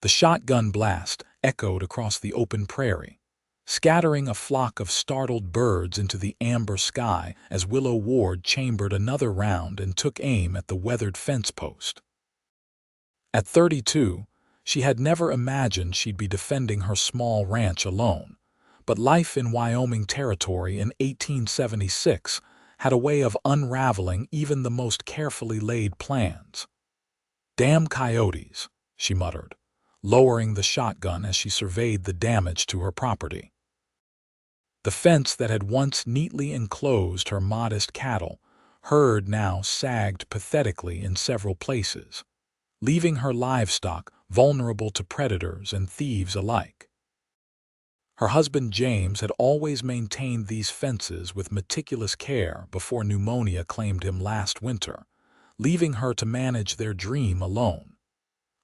The shotgun blast echoed across the open prairie, scattering a flock of startled birds into the amber sky as Willow Ward chambered another round and took aim at the weathered fence post. At 32, she had never imagined she'd be defending her small ranch alone, but life in Wyoming Territory in 1876 had a way of unraveling even the most carefully laid plans. "Damn coyotes," she muttered, lowering the shotgun as she surveyed the damage to her property. The fence that had once neatly enclosed her modest cattle herd now sagged pathetically in several places, leaving her livestock vulnerable to predators and thieves alike. Her husband James had always maintained these fences with meticulous care before pneumonia claimed him last winter, leaving her to manage their dream alone.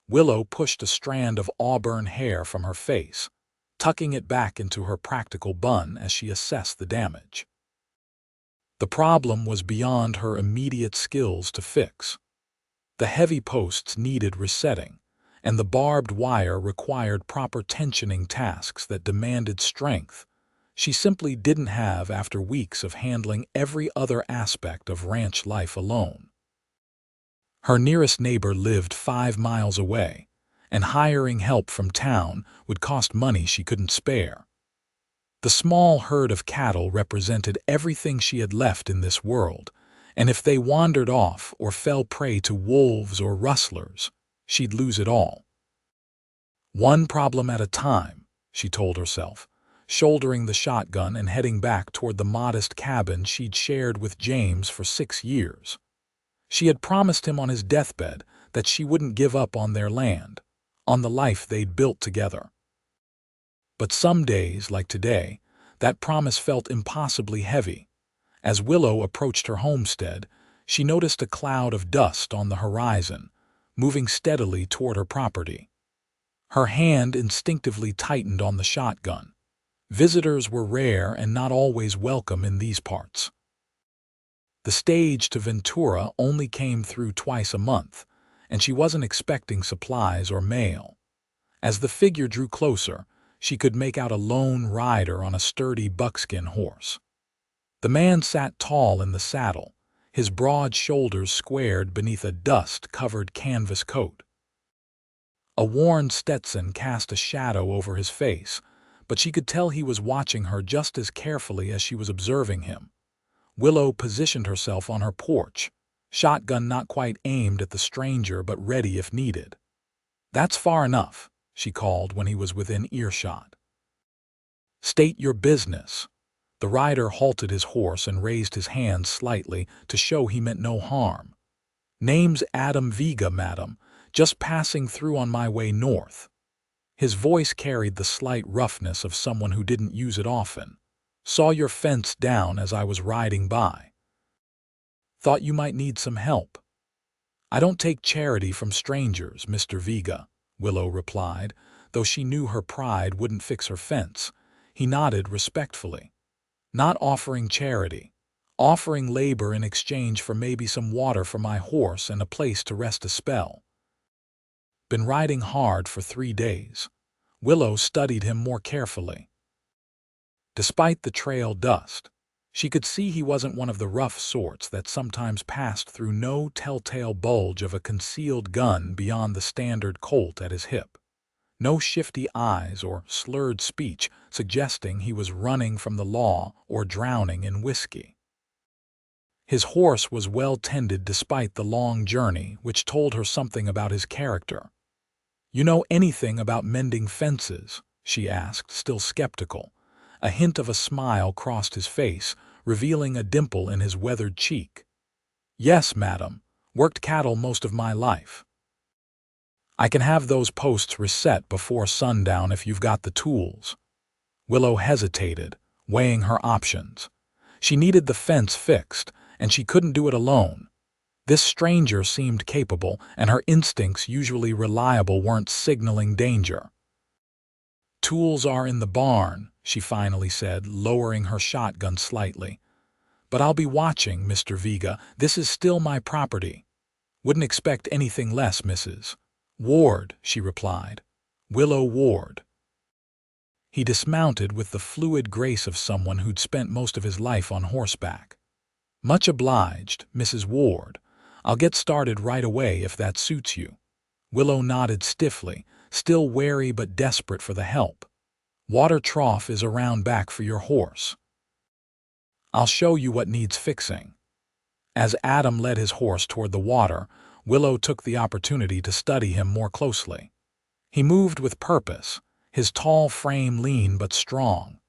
Willow pushed a strand of auburn hair from her face, tucking it back into her practical bun as she assessed the damage. The problem was beyond her immediate skills to fix. The heavy posts needed resetting, and the barbed wire required proper tensioning tasks that demanded strength she simply didn't have after weeks of handling every other aspect of ranch life alone. Her nearest neighbor lived 5 miles away, and hiring help from town would cost money she couldn't spare. The small herd of cattle represented everything she had left in this world, and if they wandered off or fell prey to wolves or rustlers, she'd lose it all. One problem at a time, she told herself, shouldering the shotgun and heading back toward the modest cabin she'd shared with James for 6 years. She had promised him on his deathbed that she wouldn't give up on their land, on the life they'd built together. But some days, like today, that promise felt impossibly heavy. As Willow approached her homestead, she noticed a cloud of dust on the horizon, moving steadily toward her property. Her hand instinctively tightened on the shotgun. Visitors were rare and not always welcome in these parts. The stage to Ventura only came through twice a month, and she wasn't expecting supplies or mail. As the figure drew closer, she could make out a lone rider on a sturdy buckskin horse. The man sat tall in the saddle, his broad shoulders squared beneath a dust-covered canvas coat. A worn Stetson cast a shadow over his face, but she could tell he was watching her just as carefully as she was observing him. Willow positioned herself on her porch, shotgun not quite aimed at the stranger but ready if needed. "That's far enough," she called when he was within earshot. "State your business." The rider halted his horse and raised his hand slightly to show he meant no harm. "Name's Adam Vega, madam, just passing through on my way north." His voice carried the slight roughness of someone who didn't use it often. "Saw your fence down as I was riding by. Thought you might need some help." "I don't take charity from strangers, Mr. Vega," Willow replied, though she knew her pride wouldn't fix her fence. He nodded respectfully. "Not offering charity. Offering labor in exchange for maybe some water for my horse and a place to rest a spell." "Been riding hard for 3 days." Willow studied him more carefully. Despite the trail dust, she could see he wasn't one of the rough sorts that sometimes passed through no telltale bulge of a concealed gun beyond the standard Colt at his hip. No shifty eyes or slurred speech suggesting he was running from the law or drowning in whiskey. His horse was well tended despite the long journey, which told her something about his character. "You know anything about mending fences?" she asked, still skeptical. A hint of a smile crossed his face, revealing a dimple in his weathered cheek. "Yes, madam. Worked cattle most of my life." "I can have those posts reset before sundown if you've got the tools." Willow hesitated, weighing her options. She needed the fence fixed, and she couldn't do it alone. This stranger seemed capable, and her instincts, usually reliable, weren't signaling danger. "Tools are in the barn," she finally said, lowering her shotgun slightly. "But I'll be watching, Mr. Vega. This is still my property." "Wouldn't expect anything less, Mrs. Ward," she replied. Willow Ward. He dismounted with the fluid grace of someone who'd spent most of his life on horseback. "Much obliged, Mrs. Ward. I'll get started right away if that suits you." Willow nodded stiffly, still wary but desperate for the help. "Water trough is around back for your horse. I'll show you what needs fixing." As Adam led his horse toward the water, Willow took the opportunity to study him more closely. He moved with purpose, his tall frame lean but strong.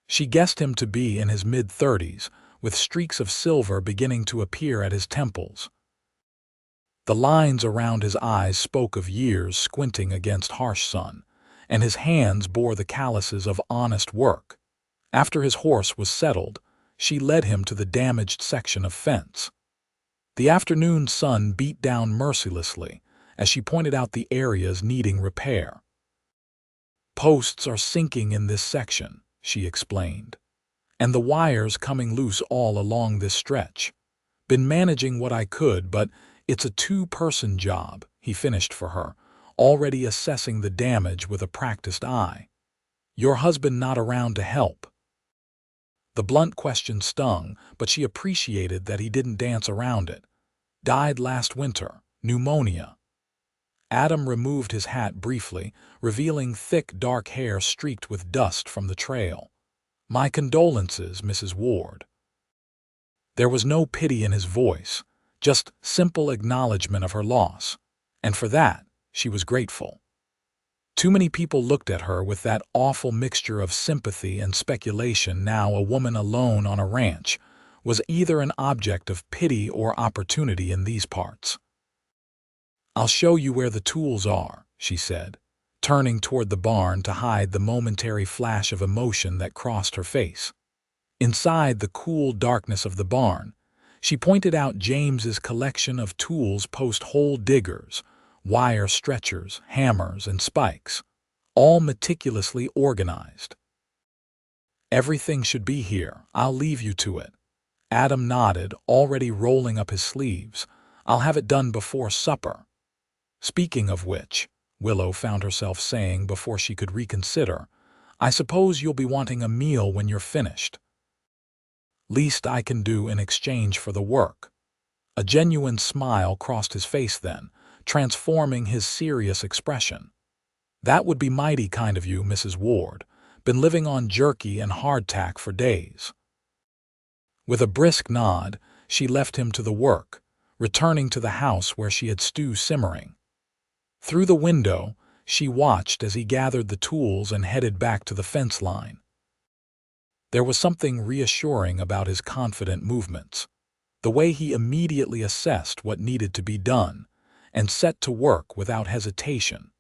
She guessed him to be in his mid-30s, with streaks of silver beginning to appear at his temples. The lines around his eyes spoke of years squinting against harsh sun, and his hands bore the calluses of honest work. After his horse was settled, she led him to the damaged section of fence. The afternoon sun beat down mercilessly as she pointed out the areas needing repair. "Posts are sinking in this section," she explained, "and the wires coming loose all along this stretch. Been managing what I could, but it's a two-person job," he finished for her, already assessing the damage with a practiced eye. "Your husband not around to help?" The blunt question stung, but she appreciated that he didn't dance around it. "Died last winter, pneumonia." Adam removed his hat briefly, revealing thick dark hair streaked with dust from the trail. "My condolences, Mrs. Ward." There was no pity in his voice, just simple acknowledgement of her loss, and for that she was grateful. Too many people looked at her with that awful mixture of sympathy and speculation. Now a woman alone on a ranch was either an object of pity or opportunity in these parts. "I'll show you where the tools are," she said, turning toward the barn to hide the momentary flash of emotion that crossed her face. Inside the cool darkness of the barn, she pointed out James's collection of tools: post-hole diggers, wire stretchers, hammers, and spikes, all meticulously organized. "Everything should be here. I'll leave you to it." Adam nodded, already rolling up his sleeves. "I'll have it done before supper." "Speaking of which," Willow found herself saying before she could reconsider, "I suppose you'll be wanting a meal when you're finished." "Least I can do in exchange for the work." A genuine smile crossed his face then, transforming his serious expression. "That would be mighty kind of you, Mrs. Ward. Been living on jerky and hardtack for days." With a brisk nod, she left him to the work, returning to the house where she had stew simmering. Through the window, she watched as he gathered the tools and headed back to the fence line. There was something reassuring about his confident movements, the way he immediately assessed what needed to be done and set to work without hesitation.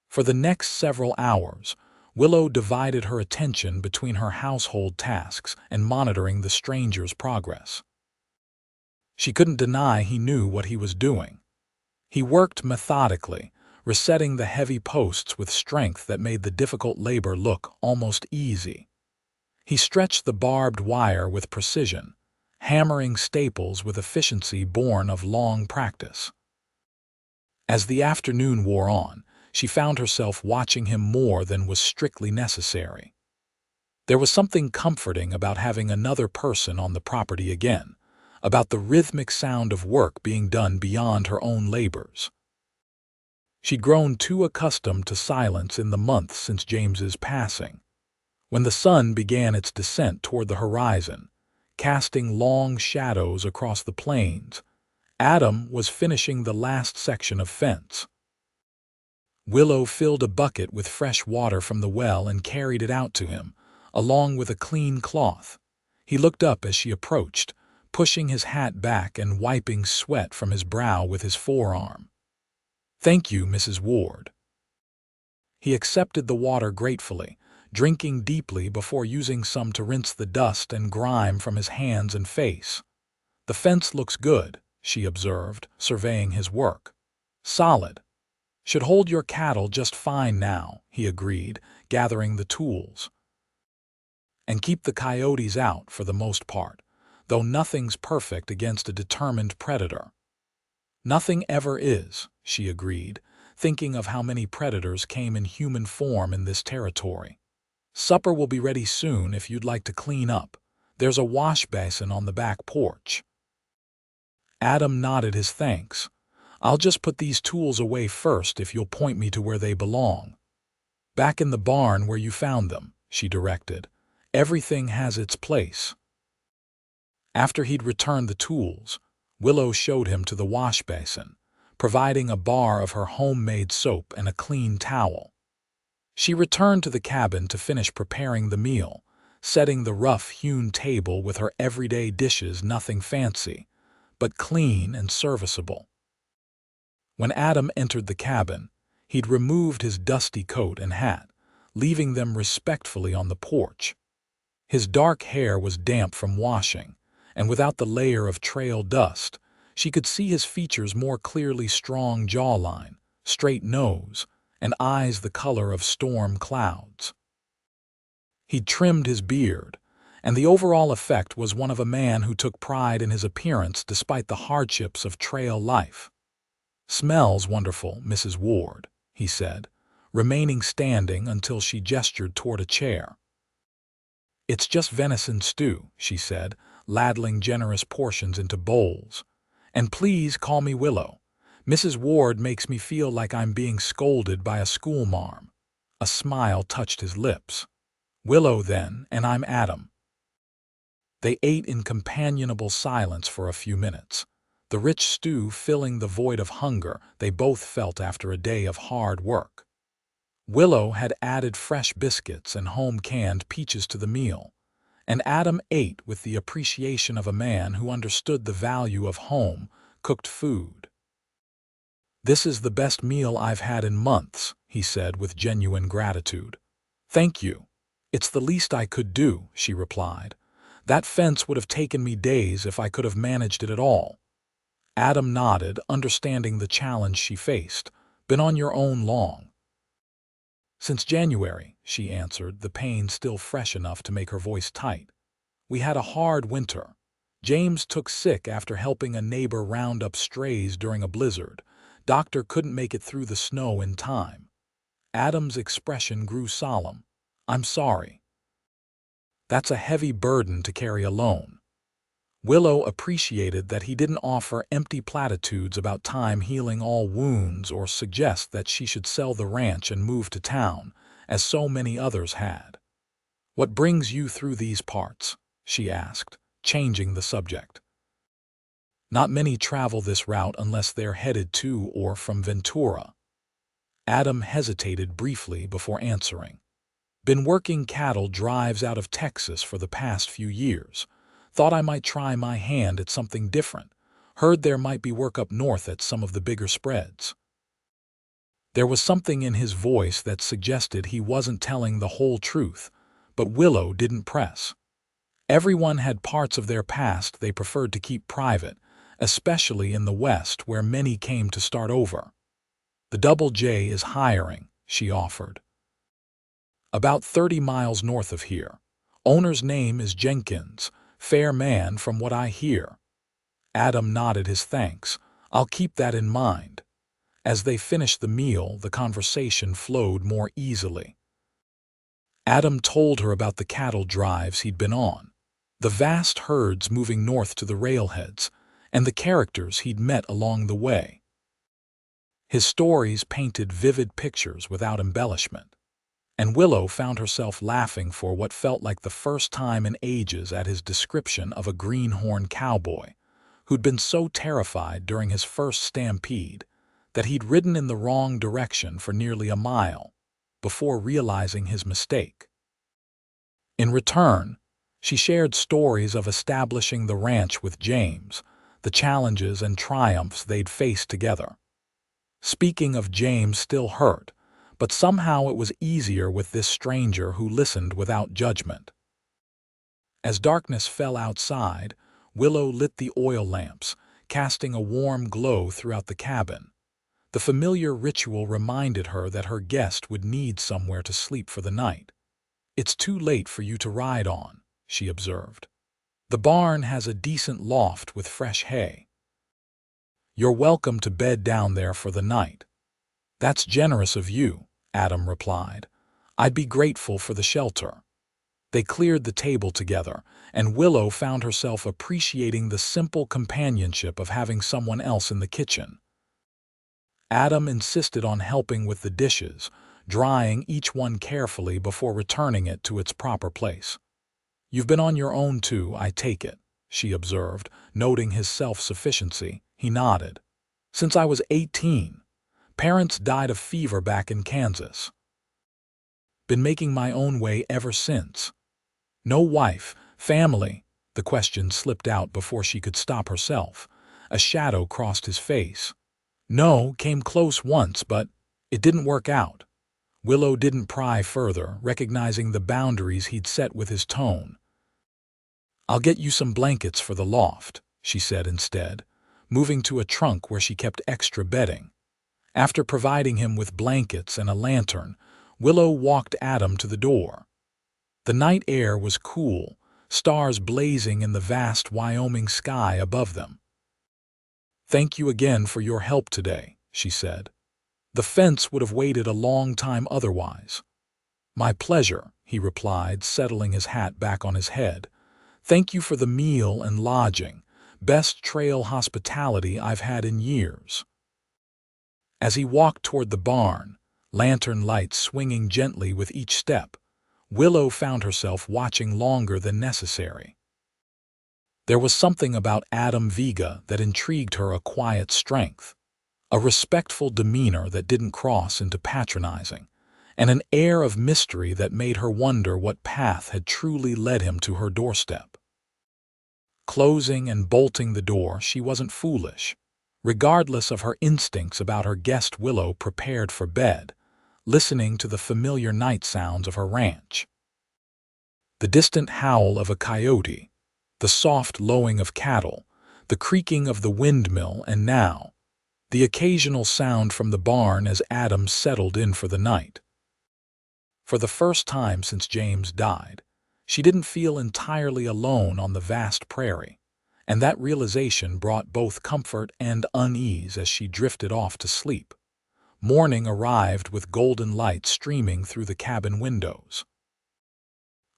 For the next several hours, Willow divided her attention between her household tasks and monitoring the stranger's progress. She couldn't deny he knew what he was doing. He worked methodically, resetting the heavy posts with strength that made the difficult labor look almost easy. He stretched the barbed wire with precision, hammering staples with efficiency born of long practice. As the afternoon wore on, she found herself watching him more than was strictly necessary. There was something comforting about having another person on the property again, about the rhythmic sound of work being done beyond her own labors. She'd grown too accustomed to silence in the months since James's passing. When the sun began its descent toward the horizon, casting long shadows across the plains, Adam was finishing the last section of fence. Willow filled a bucket with fresh water from the well and carried it out to him, along with a clean cloth. He looked up as she approached, pushing his hat back and wiping sweat from his brow with his forearm. "Thank you, Mrs. Ward." He accepted the water gratefully, drinking deeply before using some to rinse the dust and grime from his hands and face. "The fence looks good," she observed, surveying his work. "Solid. Should hold your cattle just fine now," he agreed, gathering the tools. "And keep the coyotes out for the most part, though nothing's perfect against a determined predator." "Nothing ever is," she agreed, thinking of how many predators came in human form in this territory. "Supper will be ready soon if you'd like to clean up. There's a wash basin on the back porch." Adam nodded his thanks. "I'll just put these tools away first if you'll point me to where they belong." "Back in the barn where you found them," she directed. "Everything has its place." After he'd returned the tools, Willow showed him to the wash basin, providing a bar of her homemade soap and a clean towel. She returned to the cabin to finish preparing the meal, setting the rough-hewn table with her everyday dishes, nothing fancy, but clean and serviceable. When Adam entered the cabin, he'd removed his dusty coat and hat, leaving them respectfully on the porch. His dark hair was damp from washing, and without the layer of trail dust, she could see his features more clearly: strong jawline, straight nose, and eyes the color of storm clouds. He'd trimmed his beard, and the overall effect was one of a man who took pride in his appearance despite the hardships of trail life. "Smells wonderful, Mrs. Ward," he said, remaining standing until she gestured toward a chair. "It's just venison stew," she said, ladling generous portions into bowls. "And please call me Willow. Mrs. Ward makes me feel like I'm being scolded by a schoolmarm." A smile touched his lips. "Willow, then, and I'm Adam." They ate in companionable silence for a few minutes, the rich stew filling the void of hunger they both felt after a day of hard work. Willow had added fresh biscuits and home-canned peaches to the meal, and Adam ate with the appreciation of a man who understood the value of home-cooked food. "This is the best meal I've had in months," he said with genuine gratitude. "Thank you. It's the least I could do," she replied. "That fence would have taken me days if I could have managed it at all." Adam nodded, understanding the challenge she faced. "Been on your own long?" "Since January," she answered, the pain still fresh enough to make her voice tight. "We had a hard winter. James took sick after helping a neighbor round up strays during a blizzard. Doctor couldn't make it through the snow in time." Adam's expression grew solemn. "I'm sorry. That's a heavy burden to carry alone." Willow appreciated that he didn't offer empty platitudes about time healing all wounds or suggest that she should sell the ranch and move to town, as so many others had. "What brings you through these parts?" she asked, changing the subject. "Not many travel this route unless they're headed to or from Ventura." Adam hesitated briefly before answering. "Been working cattle drives out of Texas for the past few years. Thought I might try my hand at something different. Heard there might be work up north at some of the bigger spreads." There was something in his voice that suggested he wasn't telling the whole truth, but Willow didn't press. Everyone had parts of their past they preferred to keep private, especially in the West where many came to start over. "The Double J is hiring," she offered. "About 30 miles north of here. Owner's name is Jenkins. Fair man from what I hear." Adam nodded his thanks. "I'll keep that in mind." As they finished the meal, the conversation flowed more easily. Adam told her about the cattle drives he'd been on, the vast herds moving north to the railheads, and the characters he'd met along the way. His stories painted vivid pictures without embellishment, and Willow found herself laughing for what felt like the first time in ages at his description of a greenhorn cowboy who'd been so terrified during his first stampede that he'd ridden in the wrong direction for nearly a mile before realizing his mistake. In return, she shared stories of establishing the ranch with James, the challenges and triumphs they'd faced together. Speaking of James still hurt, but somehow it was easier with this stranger who listened without judgment. As darkness fell outside, Willow lit the oil lamps, casting a warm glow throughout the cabin. The familiar ritual reminded her that her guest would need somewhere to sleep for the night. "It's too late for you to ride on," she observed. "The barn has a decent loft with fresh hay. You're welcome to bed down there for the night." "That's generous of you," Adam replied. "I'd be grateful for the shelter." They cleared the table together, and Willow found herself appreciating the simple companionship of having someone else in the kitchen. Adam insisted on helping with the dishes, drying each one carefully before returning it to its proper place. "You've been on your own too, I take it," she observed, noting his self-sufficiency. He nodded. "Since I was 18. Parents died of fever back in Kansas. Been making my own way ever since." "No wife, family?" The question slipped out before she could stop herself. A shadow crossed his face. "No, came close once, but it didn't work out." Willow didn't pry further, recognizing the boundaries he'd set with his tone. "I'll get you some blankets for the loft," she said instead, moving to a trunk where she kept extra bedding. After providing him with blankets and a lantern, Willow walked Adam to the door. The night air was cool, stars blazing in the vast Wyoming sky above them. "Thank you again for your help today," she said. "The fence would have waited a long time otherwise." "My pleasure," he replied, settling his hat back on his head. "Thank you for the meal and lodging. Best trail hospitality I've had in years." As he walked toward the barn, lantern lights swinging gently with each step, Willow found herself watching longer than necessary. There was something about Adam Vega that intrigued her, a quiet strength, a respectful demeanor that didn't cross into patronizing, and an air of mystery that made her wonder what path had truly led him to her doorstep. Closing and bolting the door, she wasn't foolish. Regardless of her instincts about her guest, Willow prepared for bed, listening to the familiar night sounds of her ranch. The distant howl of a coyote, the soft lowing of cattle, the creaking of the windmill, and now, the occasional sound from the barn as Adam settled in for the night. For the first time since James died, she didn't feel entirely alone on the vast prairie, and that realization brought both comfort and unease as she drifted off to sleep. Morning arrived with golden light streaming through the cabin windows.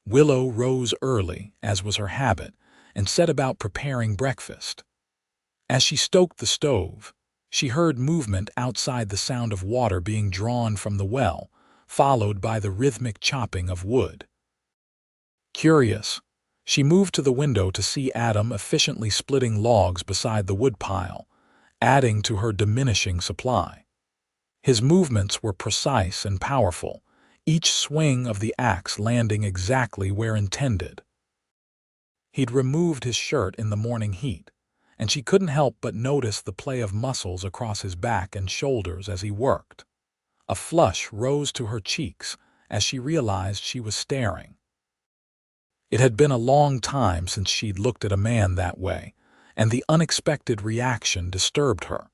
Willow rose early, as was her habit, and set about preparing breakfast. As she stoked the stove, she heard movement outside, the sound of water being drawn from the well, followed by the rhythmic chopping of wood. Curious, she moved to the window to see Adam efficiently splitting logs beside the woodpile, adding to her diminishing supply. His movements were precise and powerful, each swing of the axe landing exactly where intended. He'd removed his shirt in the morning heat, and she couldn't help but notice the play of muscles across his back and shoulders as he worked. A flush rose to her cheeks as she realized she was staring. It had been a long time since she'd looked at a man that way, and the unexpected reaction disturbed her.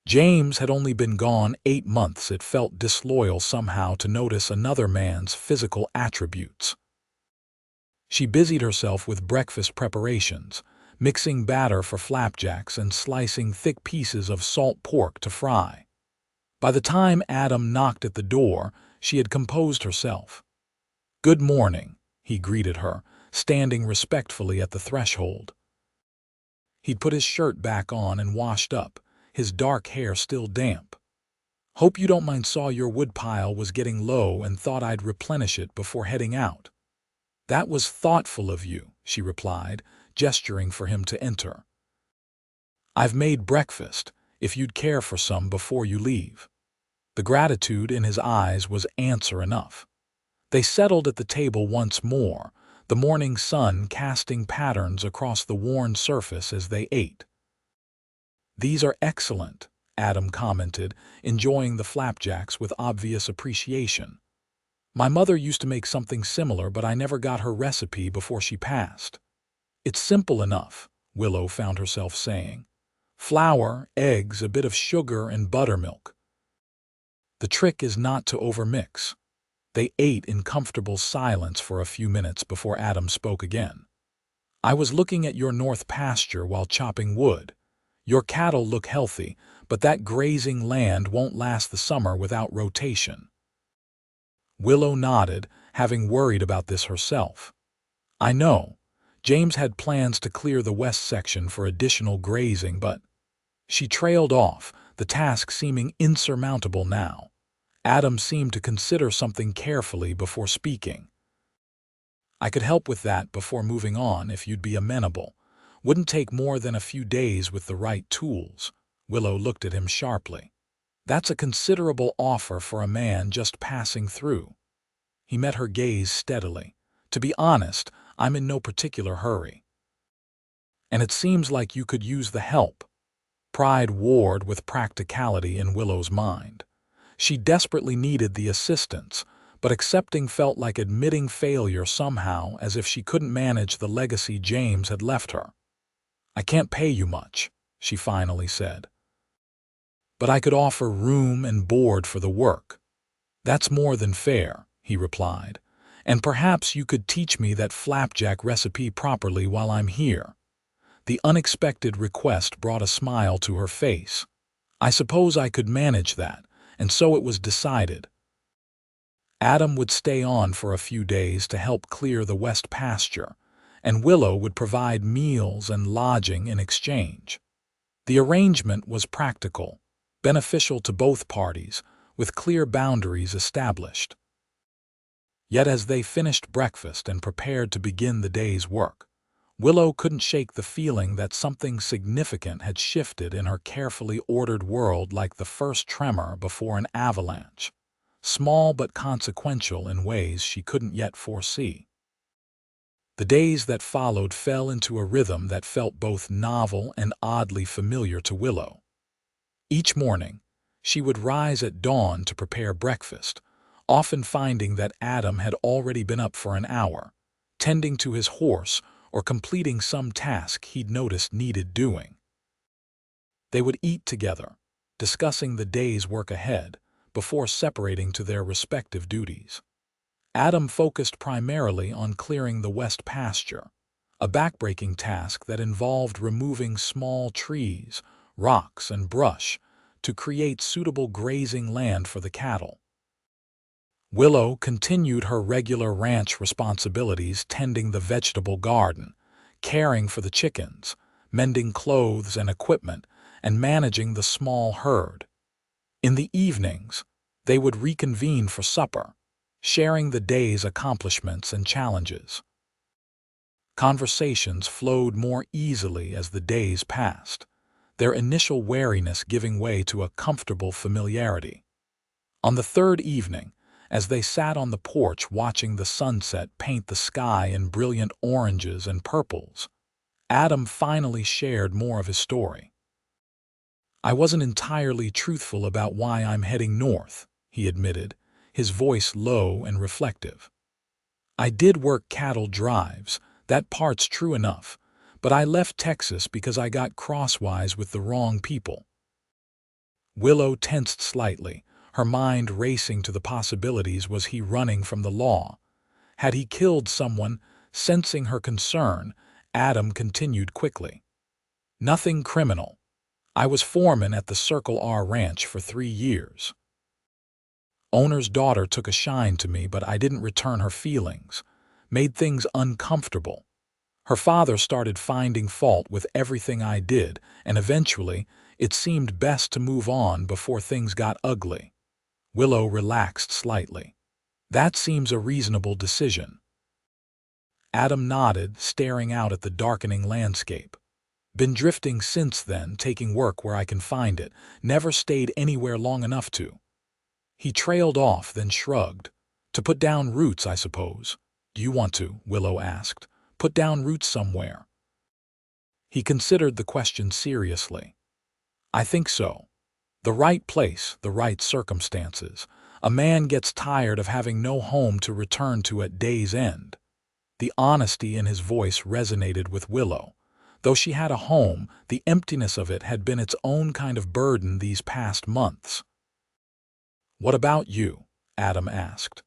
James had only been gone 8 months. It felt disloyal somehow to notice another man's physical attributes. She busied herself with breakfast preparations, mixing batter for flapjacks and slicing thick pieces of salt pork to fry. By the time Adam knocked at the door, she had composed herself. "Good morning," he greeted her, standing respectfully at the threshold. He'd put his shirt back on and washed up, his dark hair still damp. "Hope you don't mind. Saw your woodpile was getting low and thought I'd replenish it before heading out." "That was thoughtful of you," she replied, gesturing for him to enter. "I've made breakfast, if you'd care for some before you leave." The gratitude in his eyes was answer enough. They settled at the table once more, the morning sun casting patterns across the worn surface as they ate. "These are excellent," Adam commented, enjoying the flapjacks with obvious appreciation. "My mother used to make something similar, but I never got her recipe before she passed." "It's simple enough," Willow found herself saying. "Flour, eggs, a bit of sugar, and buttermilk. The trick is not to overmix." They ate in comfortable silence for a few minutes before Adam spoke again. "I was looking at your north pasture while chopping wood. Your cattle look healthy, but that grazing land won't last the summer without rotation." Willow nodded, having worried about this herself. "I know. James had plans to clear the west section for additional grazing, but—" She trailed off, the task seeming insurmountable now. Adam seemed to consider something carefully before speaking. "I could help with that before moving on if you'd be amenable. Wouldn't take more than a few days with the right tools." Willow looked at him sharply. "That's a considerable offer for a man just passing through." He met her gaze steadily. "To be honest, I'm in no particular hurry." "And it seems like you could use the help." Pride warred with practicality in Willow's mind. She desperately needed the assistance, but accepting felt like admitting failure somehow, as if she couldn't manage the legacy James had left her. "I can't pay you much," she finally said. "But I could offer room and board for the work." "That's more than fair," he replied. "And perhaps you could teach me that flapjack recipe properly while I'm here." The unexpected request brought a smile to her face. "I suppose I could manage that," and so it was decided. Adam would stay on for a few days to help clear the west pasture, and Willow would provide meals and lodging in exchange. The arrangement was practical, beneficial to both parties, with clear boundaries established. Yet as they finished breakfast and prepared to begin the day's work, Willow couldn't shake the feeling that something significant had shifted in her carefully ordered world, like the first tremor before an avalanche, small but consequential in ways she couldn't yet foresee. The days that followed fell into a rhythm that felt both novel and oddly familiar to Willow. Each morning, she would rise at dawn to prepare breakfast, often finding that Adam had already been up for an hour, tending to his horse or completing some task he'd noticed needed doing. They would eat together, discussing the day's work ahead, before separating to their respective duties. Adam focused primarily on clearing the west pasture, a backbreaking task that involved removing small trees, rocks, and brush to create suitable grazing land for the cattle. Willow continued her regular ranch responsibilities, tending the vegetable garden, caring for the chickens, mending clothes and equipment, and managing the small herd. In the evenings, they would reconvene for supper, sharing the day's accomplishments and challenges. Conversations flowed more easily as the days passed, their initial wariness giving way to a comfortable familiarity. On the third evening, as they sat on the porch watching the sunset paint the sky in brilliant oranges and purples, Adam finally shared more of his story. "I wasn't entirely truthful about why I'm heading north," he admitted, his voice low and reflective. "I did work cattle drives, that part's true enough, but I left Texas because I got crosswise with the wrong people." Willow tensed slightly, her mind racing to the possibilities. Was he running from the law? Had he killed someone? Sensing her concern, Adam continued quickly. "Nothing criminal. I was foreman at the Circle R Ranch for 3 years. Owner's daughter took a shine to me, but I didn't return her feelings. Made things uncomfortable. Her father started finding fault with everything I did, and eventually it seemed best to move on before things got ugly." Willow relaxed slightly. "That seems a reasonable decision." Adam nodded, staring out at the darkening landscape. "Been drifting since then, taking work where I can find it. Never stayed anywhere long enough to." He trailed off, then shrugged. "To put down roots, I suppose." "Do you want to?" Willow asked. "Put down roots somewhere?" He considered the question seriously. "I think so. The right place, the right circumstances. A man gets tired of having no home to return to at day's end." The honesty in his voice resonated with Willow. Though she had a home, the emptiness of it had been its own kind of burden these past months. "What about you?" Adam asked.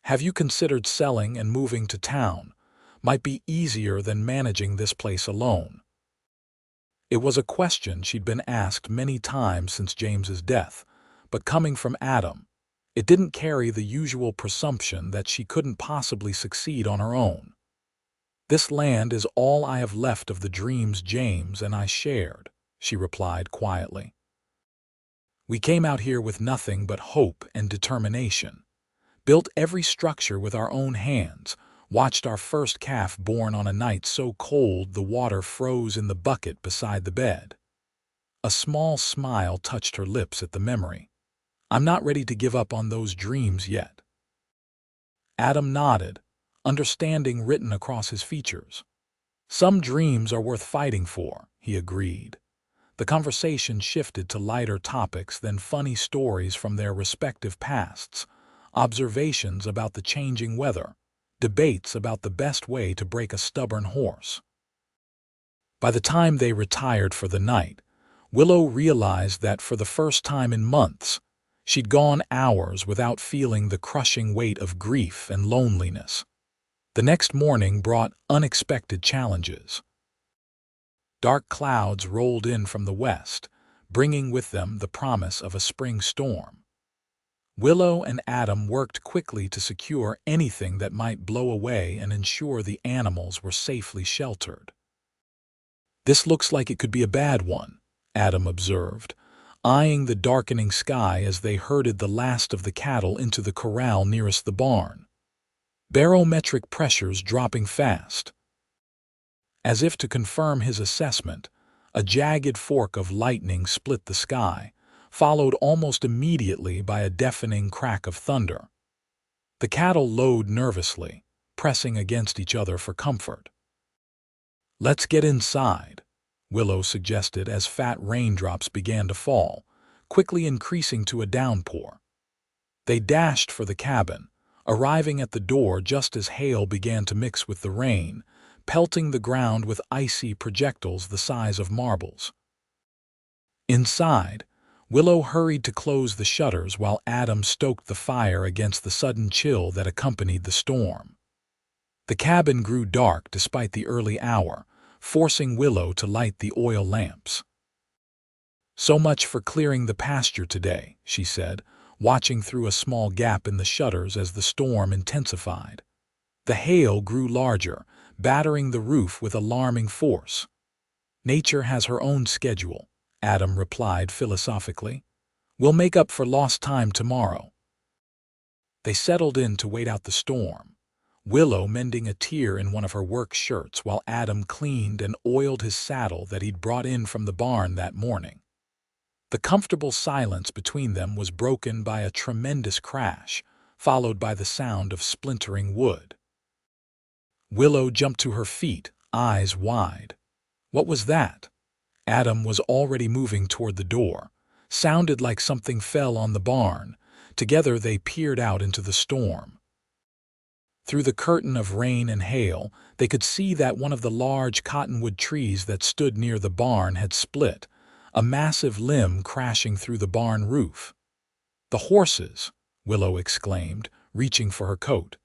"Have you considered selling and moving to town? Might be easier than managing this place alone." It was a question she'd been asked many times since James's death, but coming from Adam, it didn't carry the usual presumption that she couldn't possibly succeed on her own. "This land is all I have left of the dreams James and I shared," she replied quietly. "We came out here with nothing but hope and determination, built every structure with our own hands, watched our first calf born on a night so cold the water froze in the bucket beside the bed." A small smile touched her lips at the memory. "I'm not ready to give up on those dreams yet." Adam nodded, understanding written across his features. "Some dreams are worth fighting for," he agreed. The conversation shifted to lighter topics than funny stories from their respective pasts, observations about the changing weather, debates about the best way to break a stubborn horse. By the time they retired for the night, Willow realized that for the first time in months, she'd gone hours without feeling the crushing weight of grief and loneliness. The next morning brought unexpected challenges. Dark clouds rolled in from the west, bringing with them the promise of a spring storm. Willow and Adam worked quickly to secure anything that might blow away and ensure the animals were safely sheltered. "This looks like it could be a bad one," Adam observed, eyeing the darkening sky as they herded the last of the cattle into the corral nearest the barn. Barometric pressures dropping fast. As if to confirm his assessment, a jagged fork of lightning split the sky, followed almost immediately by a deafening crack of thunder. The cattle lowed nervously, pressing against each other for comfort. "Let's get inside," Willow suggested as fat raindrops began to fall, quickly increasing to a downpour. They dashed for the cabin, arriving at the door just as hail began to mix with the rain, pelting the ground with icy projectiles the size of marbles. Inside, Willow hurried to close the shutters while Adam stoked the fire against the sudden chill that accompanied the storm. The cabin grew dark despite the early hour, forcing Willow to light the oil lamps. "So much for clearing the pasture today," she said, watching through a small gap in the shutters as the storm intensified. The hail grew larger, battering the roof with alarming force. "Nature has her own schedule," Adam replied philosophically. "We'll make up for lost time tomorrow." They settled in to wait out the storm, Willow mending a tear in one of her work shirts while Adam cleaned and oiled his saddle that he'd brought in from the barn that morning. The comfortable silence between them was broken by a tremendous crash, followed by the sound of splintering wood. Willow jumped to her feet, eyes wide. What was that? Adam was already moving toward the door. Sounded like something fell on the barn. Together they peered out into the storm. Through the curtain of rain and hail, they could see that one of the large cottonwood trees that stood near the barn had split, a massive limb crashing through the barn roof. "The horses!" Willow exclaimed, reaching for her coat.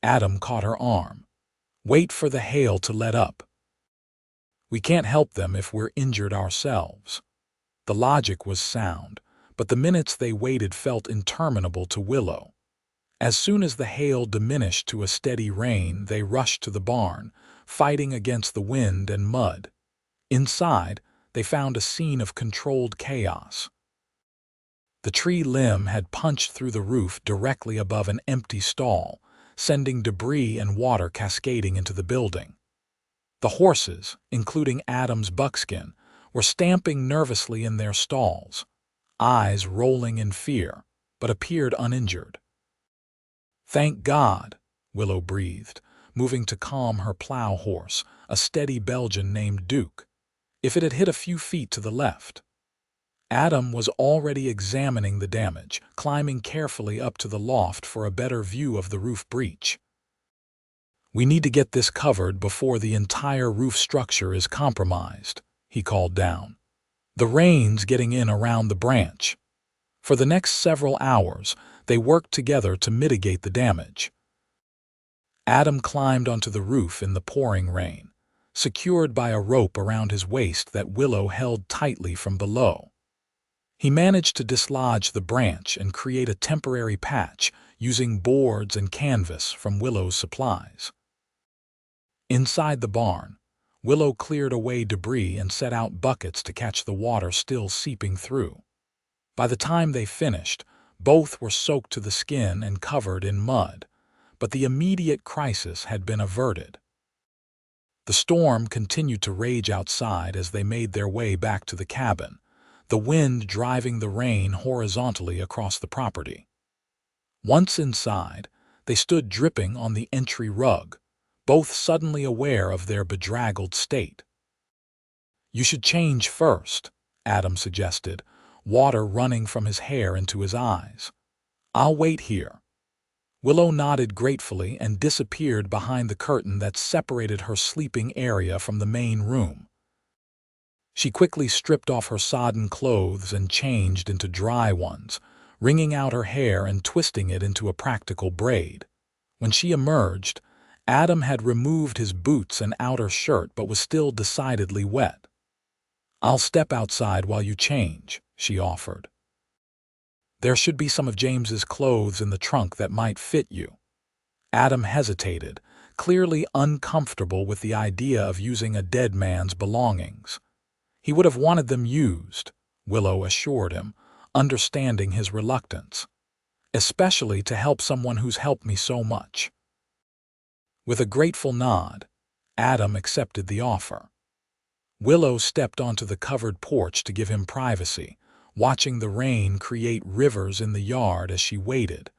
Adam caught her arm. "Wait for the hail to let up. We can't help them if we're injured ourselves." The logic was sound, but the minutes they waited felt interminable to Willow. As soon as the hail diminished to a steady rain, they rushed to the barn, fighting against the wind and mud. Inside, they found a scene of controlled chaos. The tree limb had punched through the roof directly above an empty stall, sending debris and water cascading into the building. The horses, including Adam's buckskin, were stamping nervously in their stalls, eyes rolling in fear, but appeared uninjured. "Thank God," Willow breathed, moving to calm her plow horse, a steady Belgian named Duke. "If it had hit a few feet to the left." Adam was already examining the damage, climbing carefully up to the loft for a better view of the roof breach. "We need to get this covered before the entire roof structure is compromised," he called down. "The rain's getting in around the branch." For the next several hours, they worked together to mitigate the damage. Adam climbed onto the roof in the pouring rain, secured by a rope around his waist that Willow held tightly from below. He managed to dislodge the branch and create a temporary patch using boards and canvas from Willow's supplies. Inside the barn, Willow cleared away debris and set out buckets to catch the water still seeping through. By the time they finished, both were soaked to the skin and covered in mud, but the immediate crisis had been averted. The storm continued to rage outside as they made their way back to the cabin, the wind driving the rain horizontally across the property. Once inside, they stood dripping on the entry rug, both suddenly aware of their bedraggled state. "You should change first," Adam suggested, water running from his hair into his eyes. "I'll wait here." Willow nodded gratefully and disappeared behind the curtain that separated her sleeping area from the main room. She quickly stripped off her sodden clothes and changed into dry ones, wringing out her hair and twisting it into a practical braid. When she emerged, Adam had removed his boots and outer shirt but was still decidedly wet. "I'll step outside while you change," she offered. "There should be some of James's clothes in the trunk that might fit you." Adam hesitated, clearly uncomfortable with the idea of using a dead man's belongings. He would have wanted them used, Willow assured him, understanding his reluctance. "Especially to help someone who's helped me so much." With a grateful nod, Adam accepted the offer. Willow stepped onto the covered porch to give him privacy, watching the rain create rivers in the yard as she waited.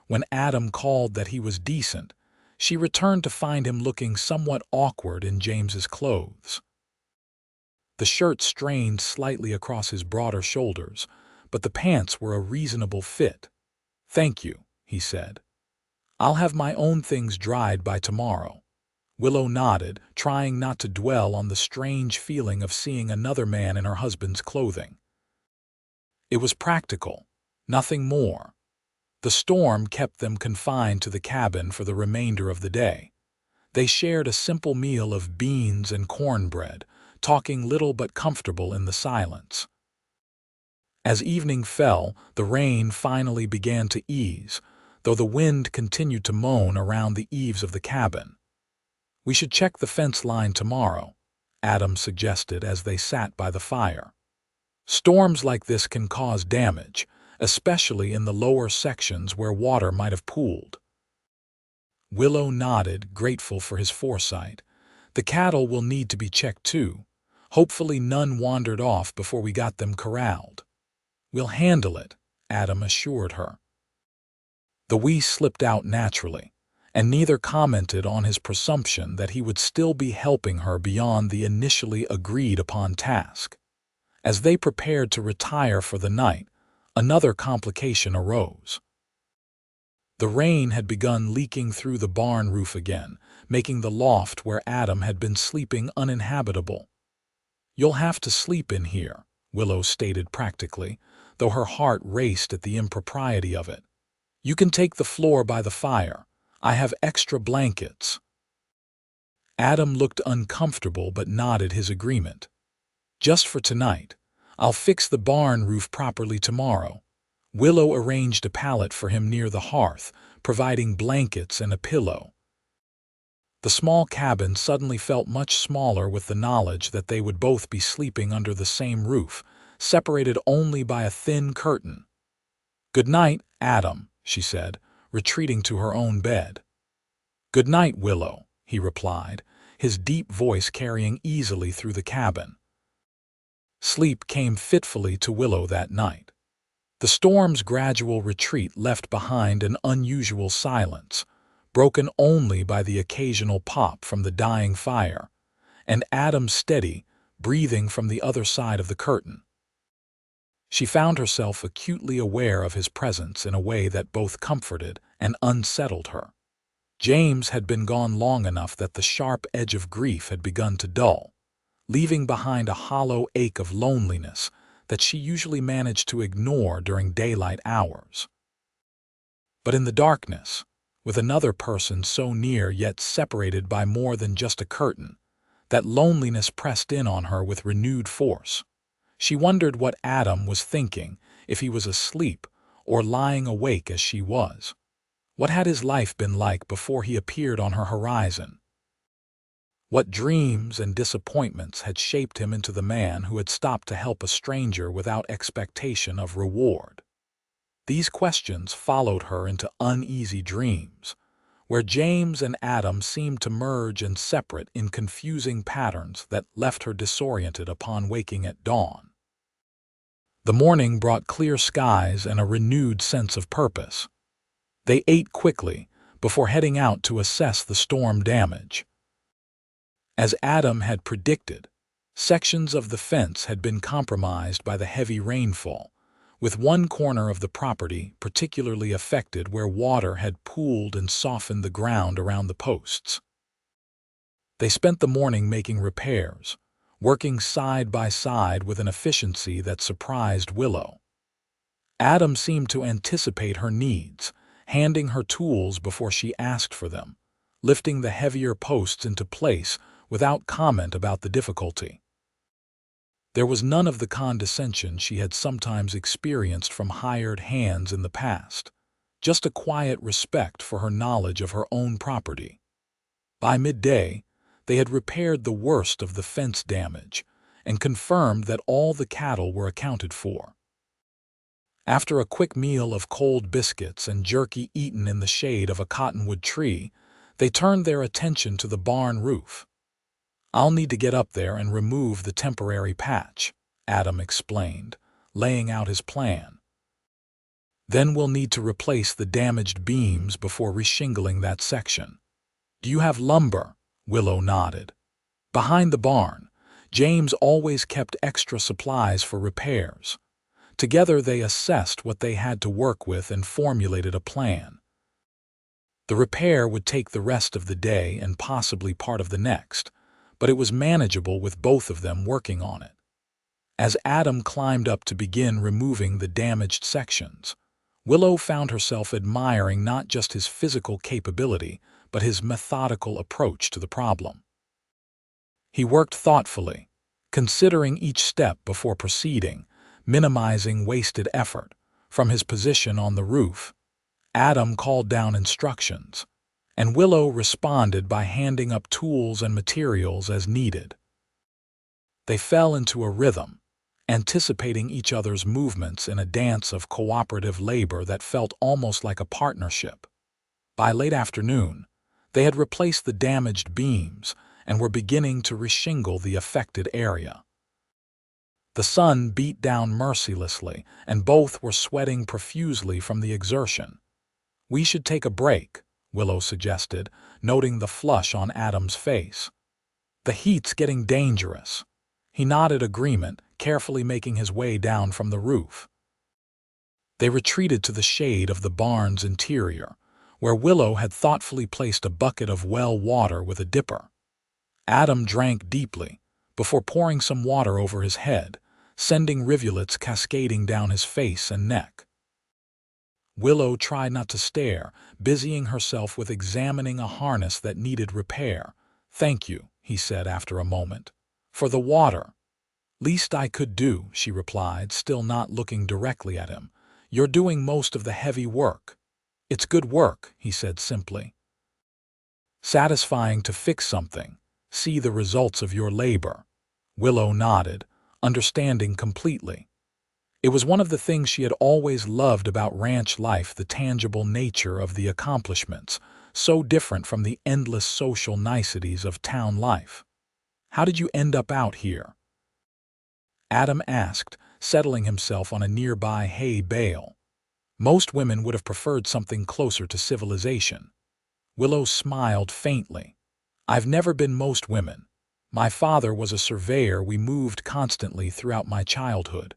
When Adam called that he was decent, she returned to find him looking somewhat awkward in James's clothes. The shirt strained slightly across his broader shoulders, but the pants were a reasonable fit. "Thank you," he said. "I'll have my own things dried by tomorrow." Willow nodded, trying not to dwell on the strange feeling of seeing another man in her husband's clothing. It was practical, nothing more. The storm kept them confined to the cabin for the remainder of the day. They shared a simple meal of beans and cornbread, talking little but comfortable in the silence. As evening fell, the rain finally began to ease, though the wind continued to moan around the eaves of the cabin. "We should check the fence line tomorrow," Adam suggested as they sat by the fire. "Storms like this can cause damage, especially in the lower sections where water might have pooled." Willow nodded, grateful for his foresight. "The cattle will need to be checked too. Hopefully none wandered off before we got them corralled." "We'll handle it," Adam assured her. The "we" slipped out naturally, and neither commented on his presumption that he would still be helping her beyond the initially agreed-upon task. As they prepared to retire for the night, another complication arose. The rain had begun leaking through the barn roof again, making the loft where Adam had been sleeping uninhabitable. "You'll have to sleep in here," Willow stated practically, though her heart raced at the impropriety of it. "You can take the floor by the fire. I have extra blankets." Adam looked uncomfortable but nodded his agreement. "Just for tonight. I'll fix the barn roof properly tomorrow." Willow arranged a pallet for him near the hearth, providing blankets and a pillow. The small cabin suddenly felt much smaller with the knowledge that they would both be sleeping under the same roof, separated only by a thin curtain. "Good night, Adam," she said, retreating to her own bed. "Good night, Willow," he replied, his deep voice carrying easily through the cabin. Sleep came fitfully to Willow that night. The storm's gradual retreat left behind an unusual silence, broken only by the occasional pop from the dying fire, and Adam's steady breathing from the other side of the curtain. She found herself acutely aware of his presence in a way that both comforted and unsettled her. James had been gone long enough that the sharp edge of grief had begun to dull, leaving behind a hollow ache of loneliness that she usually managed to ignore during daylight hours. But in the darkness, with another person so near yet separated by more than just a curtain, That loneliness pressed in on her with renewed force. She wondered what Adam was thinking, if he was asleep or lying awake as she was. What had his life been like before he appeared on her horizon? What dreams and disappointments had shaped him into the man who had stopped to help a stranger without expectation of reward? These questions followed her into uneasy dreams, where James and Adam seemed to merge and separate in confusing patterns that left her disoriented upon waking at dawn. The morning brought clear skies and a renewed sense of purpose. They ate quickly before heading out to assess the storm damage. As Adam had predicted, sections of the fence had been compromised by the heavy rainfall, with one corner of the property particularly affected where water had pooled and softened the ground around the posts. They spent the morning making repairs, working side by side with an efficiency that surprised Willow. Adam seemed to anticipate her needs, handing her tools before she asked for them, lifting the heavier posts into place without comment about the difficulty. There was none of the condescension she had sometimes experienced from hired hands in the past, just a quiet respect for her knowledge of her own property. By midday, they had repaired the worst of the fence damage and confirmed that all the cattle were accounted for. After a quick meal of cold biscuits and jerky eaten in the shade of a cottonwood tree, they turned their attention to the barn roof. "I'll need to get up there and remove the temporary patch," Adam explained, laying out his plan. "Then we'll need to replace the damaged beams before reshingling that section." "Do you have lumber?" Willow nodded. Behind the barn, James always kept extra supplies for repairs. Together they assessed what they had to work with and formulated a plan. The repair would take the rest of the day and possibly part of the next, but it was manageable with both of them working on it. As Adam climbed up to begin removing the damaged sections, Willow found herself admiring not just his physical capability, but his methodical approach to the problem. He worked thoughtfully, considering each step before proceeding, minimizing wasted effort. From his position on the roof, Adam called down instructions, and Willow responded by handing up tools and materials as needed. They fell into a rhythm, anticipating each other's movements in a dance of cooperative labor that felt almost like a partnership. By late afternoon, they had replaced the damaged beams and were beginning to reshingle the affected area. The sun beat down mercilessly, and both were sweating profusely from the exertion. "We should take a break," Willow suggested, noting the flush on Adam's face. "The heat's getting dangerous." He nodded agreement, carefully making his way down from the roof. They retreated to the shade of the barn's interior, where Willow had thoughtfully placed a bucket of well water with a dipper. Adam drank deeply, before pouring some water over his head, sending rivulets cascading down his face and neck. Willow tried not to stare, busying herself with examining a harness that needed repair. "Thank you," he said after a moment. "For the water." "Least I could do," she replied, still not looking directly at him. "You're doing most of the heavy work." "It's good work," he said simply. "Satisfying to fix something, see the results of your labor." Willow nodded, understanding completely. It was one of the things she had always loved about ranch life, the tangible nature of the accomplishments, so different from the endless social niceties of town life. "How did you end up out here?" Adam asked, settling himself on a nearby hay bale. Most women would have preferred something closer to civilization. Willow smiled faintly. "I've never been most women. My father was a surveyor. We moved constantly throughout my childhood.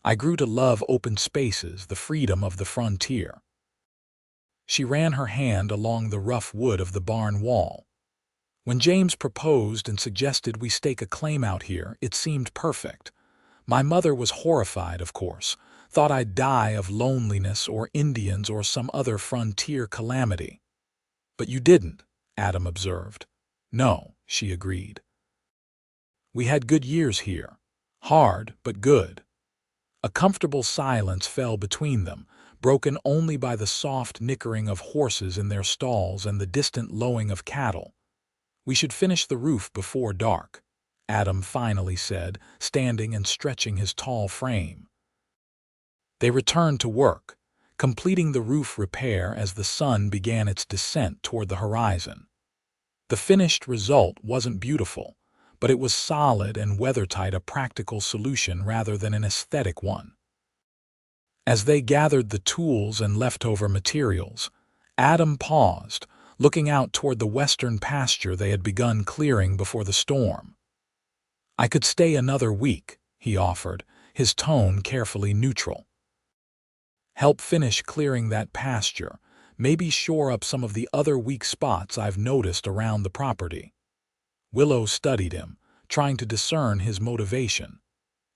I grew to love open spaces, the freedom of the frontier." She ran her hand along the rough wood of the barn wall. "When James proposed and suggested we stake a claim out here, it seemed perfect. My mother was horrified, of course, thought I'd die of loneliness or Indians or some other frontier calamity." "But you didn't," Adam observed. "No," she agreed. We had good years here. Hard, but good. A comfortable silence fell between them, broken only by the soft nickering of horses in their stalls and the distant lowing of cattle. We should finish the roof before dark, Adam finally said, standing and stretching his tall frame. They returned to work, completing the roof repair as the sun began its descent toward the horizon. The finished result wasn't beautiful, but it was solid and weathertight, a practical solution rather than an aesthetic one. As they gathered the tools and leftover materials, Adam paused, looking out toward the western pasture they had begun clearing before the storm. "I could stay another week," he offered, his tone carefully neutral. "Help finish clearing that pasture, maybe shore up some of the other weak spots I've noticed around the property." Willow studied him, trying to discern his motivation.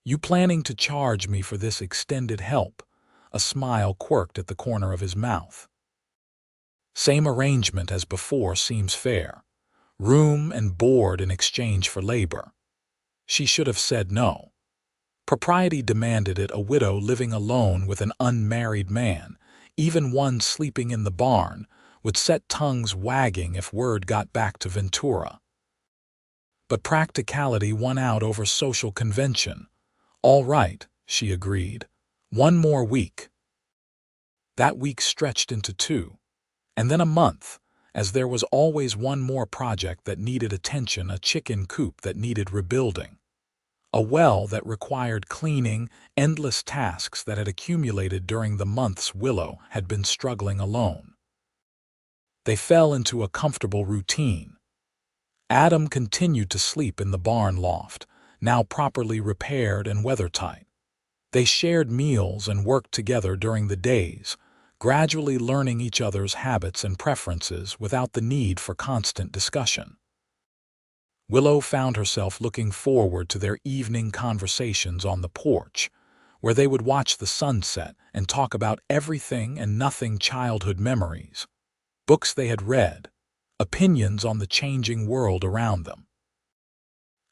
"You planning to charge me for this extended help?" A smile quirked at the corner of his mouth. "Same arrangement as before seems fair. Room and board in exchange for labor." She should have said no. Propriety demanded it. A widow living alone with an unmarried man, even one sleeping in the barn, would set tongues wagging if word got back to Ventura. But practicality won out over social convention. "All right," she agreed. "One more week." That week stretched into 2, and then a month, as there was always one more project that needed attention, a chicken coop that needed rebuilding, a well that required cleaning, endless tasks that had accumulated during the months Willow had been struggling alone. They fell into a comfortable routine. Adam continued to sleep in the barn loft, now properly repaired and weathertight. They shared meals and worked together during the days, gradually learning each other's habits and preferences without the need for constant discussion. Willow found herself looking forward to their evening conversations on the porch, where they would watch the sunset and talk about everything and nothing, childhood memories, books they had read, opinions on the changing world around them.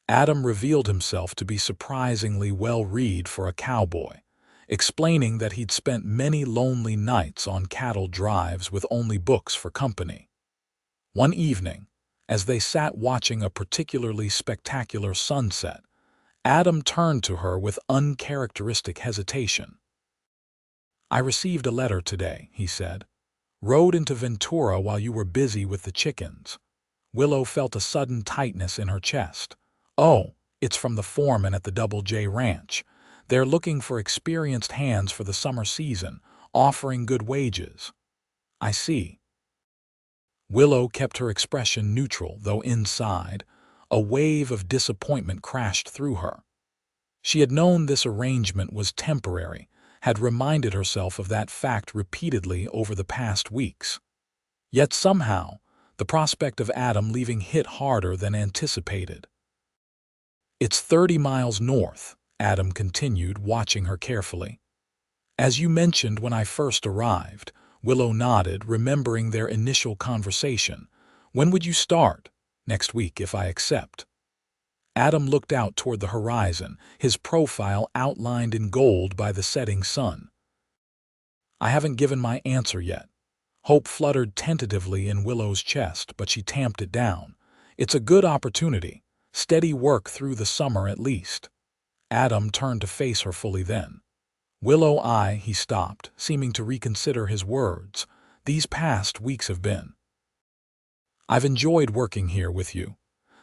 Adam revealed himself to be surprisingly well-read for a cowboy, explaining that he'd spent many lonely nights on cattle drives with only books for company. One evening, as they sat watching a particularly spectacular sunset, Adam turned to her with uncharacteristic hesitation. "I received a letter today," he said. "Rode into Ventura while you were busy with the chickens." Willow felt a sudden tightness in her chest. "Oh, it's from the foreman at the Double J Ranch. They're looking for experienced hands for the summer season, offering good wages." "I see." Willow kept her expression neutral, though inside, a wave of disappointment crashed through her. She had known this arrangement was temporary, had reminded herself of that fact repeatedly over the past weeks. Yet somehow, the prospect of Adam leaving hit harder than anticipated. "It's 30 miles north," Adam continued, watching her carefully. "As you mentioned when I first arrived." Willow nodded, remembering their initial conversation. "When would you start?" "Next week, if I accept." Adam looked out toward the horizon, his profile outlined in gold by the setting sun. "I haven't given my answer yet." Hope fluttered tentatively in Willow's chest, but she tamped it down. "It's a good opportunity. Steady work through the summer at least." Adam turned to face her fully then. "Willow, he stopped, seeming to reconsider his words. "These past weeks have been. I've enjoyed working here with you."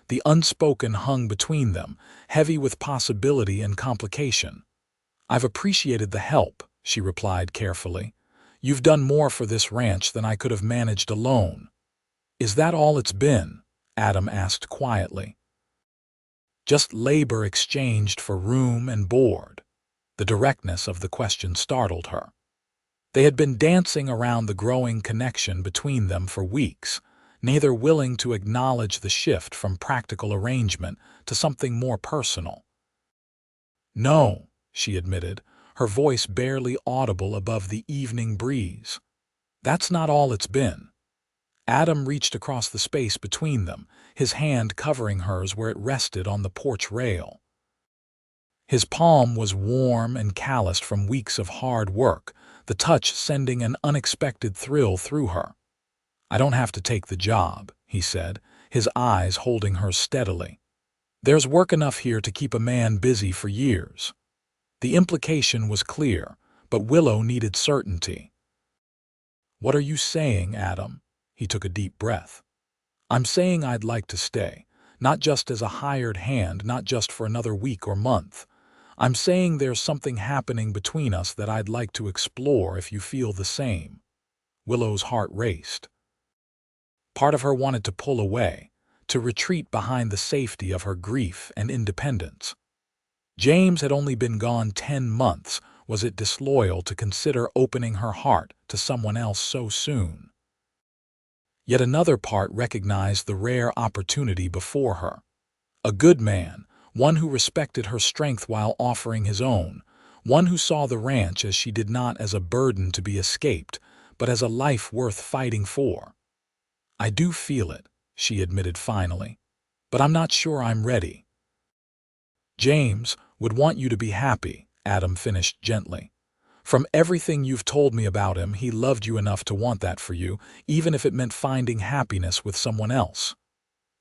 The unspoken hung between them, heavy with possibility and complication. "I've appreciated the help," she replied carefully. "You've done more for this ranch than I could have managed alone." "Is that all it's been?" Adam asked quietly. "Just labor exchanged for room and board." The directness of the question startled her. They had been dancing around the growing connection between them for weeks, neither willing to acknowledge the shift from practical arrangement to something more personal. "No," she admitted, her voice barely audible above the evening breeze. "That's not all it's been." Adam reached across the space between them, his hand covering hers where it rested on the porch rail. His palm was warm and calloused from weeks of hard work, the touch sending an unexpected thrill through her. "I don't have to take the job," he said, his eyes holding hers steadily. "There's work enough here to keep a man busy for years." The implication was clear, but Willow needed certainty. "What are you saying, Adam?" He took a deep breath. "I'm saying I'd like to stay, not just as a hired hand, not just for another week or month. I'm saying there's something happening between us that I'd like to explore if you feel the same." Willow's heart raced. Part of her wanted to pull away, to retreat behind the safety of her grief and independence. James had only been gone 10 months. Was it disloyal to consider opening her heart to someone else so soon? Yet another part recognized the rare opportunity before her. A good man, one who respected her strength while offering his own, one who saw the ranch as she did not as a burden to be escaped, but as a life worth fighting for. "I do feel it," she admitted finally, "but I'm not sure I'm ready." "James would want you to be happy," Adam finished gently. "From everything you've told me about him, he loved you enough to want that for you, even if it meant finding happiness with someone else."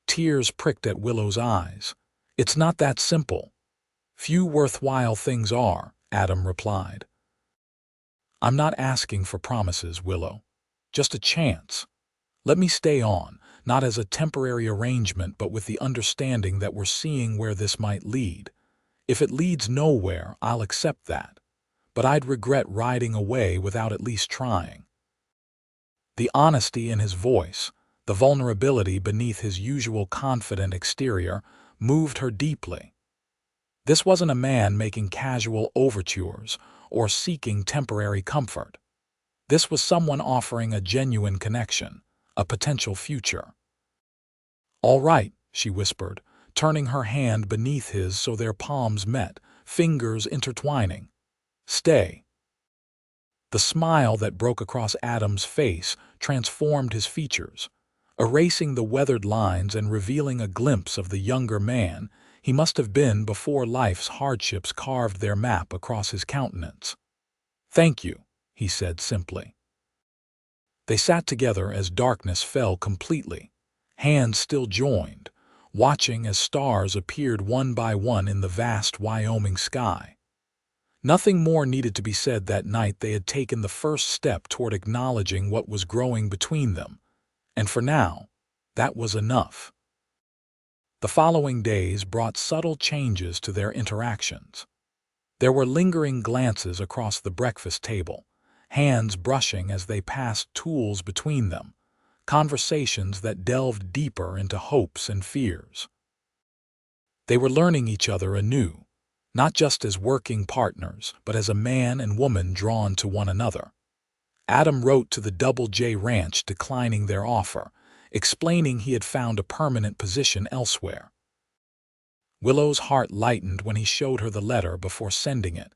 Tears pricked at Willow's eyes. "It's not that simple." "Few worthwhile things are," Adam replied. "I'm not asking for promises, Willow. Just a chance. Let me stay on, not as a temporary arrangement, but with the understanding that we're seeing where this might lead. If it leads nowhere, I'll accept that. But I'd regret riding away without at least trying." The honesty in his voice, the vulnerability beneath his usual confident exterior, moved her deeply. This wasn't a man making casual overtures or seeking temporary comfort. This was someone offering a genuine connection, a potential future. "All right," she whispered, turning her hand beneath his so their palms met, fingers intertwining. "Stay." The smile that broke across Adam's face transformed his features, erasing the weathered lines and revealing a glimpse of the younger man he must have been before life's hardships carved their map across his countenance. "Thank you," he said simply. They sat together as darkness fell completely, hands still joined, watching as stars appeared one by one in the vast Wyoming sky. Nothing more needed to be said that night. They had taken the first step toward acknowledging what was growing between them, and for now, that was enough. The following days brought subtle changes to their interactions. There were lingering glances across the breakfast table, hands brushing as they passed tools between them, conversations that delved deeper into hopes and fears. They were learning each other anew, not just as working partners, but as a man and woman drawn to one another. Adam wrote to the Double J Ranch declining their offer, explaining he had found a permanent position elsewhere. Willow's heart lightened when he showed her the letter before sending it,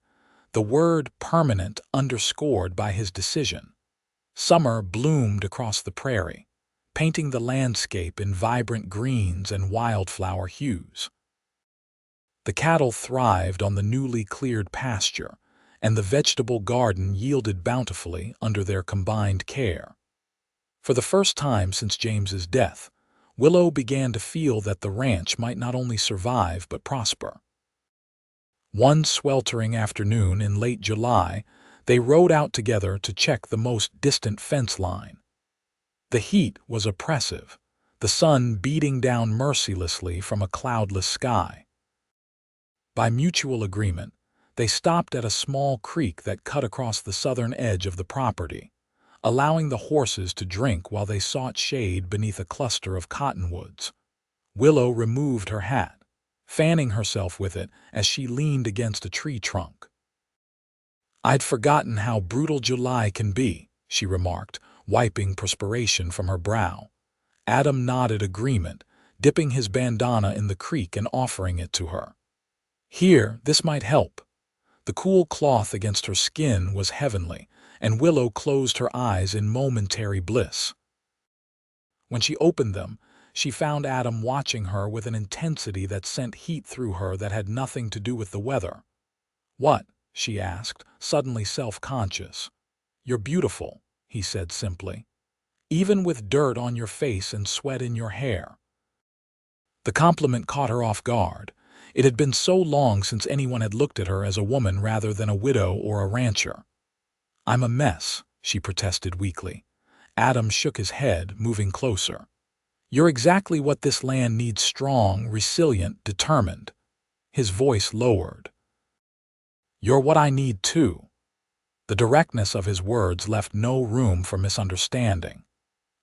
the word permanent underscored by his decision. Summer bloomed across the prairie, painting the landscape in vibrant greens and wildflower hues. The cattle thrived on the newly cleared pasture, and the vegetable garden yielded bountifully under their combined care. For the first time since James's death, Willow began to feel that the ranch might not only survive but prosper. One sweltering afternoon in late July, they rode out together to check the most distant fence line. The heat was oppressive, the sun beating down mercilessly from a cloudless sky. By mutual agreement, they stopped at a small creek that cut across the southern edge of the property, allowing the horses to drink while they sought shade beneath a cluster of cottonwoods. Willow removed her hat, fanning herself with it as she leaned against a tree trunk. "I'd forgotten how brutal July can be," she remarked, wiping perspiration from her brow. Adam nodded agreement, dipping his bandana in the creek and offering it to her. "Here, this might help." The cool cloth against her skin was heavenly, and Willow closed her eyes in momentary bliss. When she opened them, she found Adam watching her with an intensity that sent heat through her that had nothing to do with the weather. "What?" she asked, suddenly self-conscious. "You're beautiful," he said simply. "Even with dirt on your face and sweat in your hair." The compliment caught her off guard. It had been so long since anyone had looked at her as a woman rather than a widow or a rancher. "I'm a mess," she protested weakly. Adam shook his head, moving closer. "You're exactly what this land needs: strong, resilient, determined." His voice lowered. "You're what I need too." The directness of his words left no room for misunderstanding.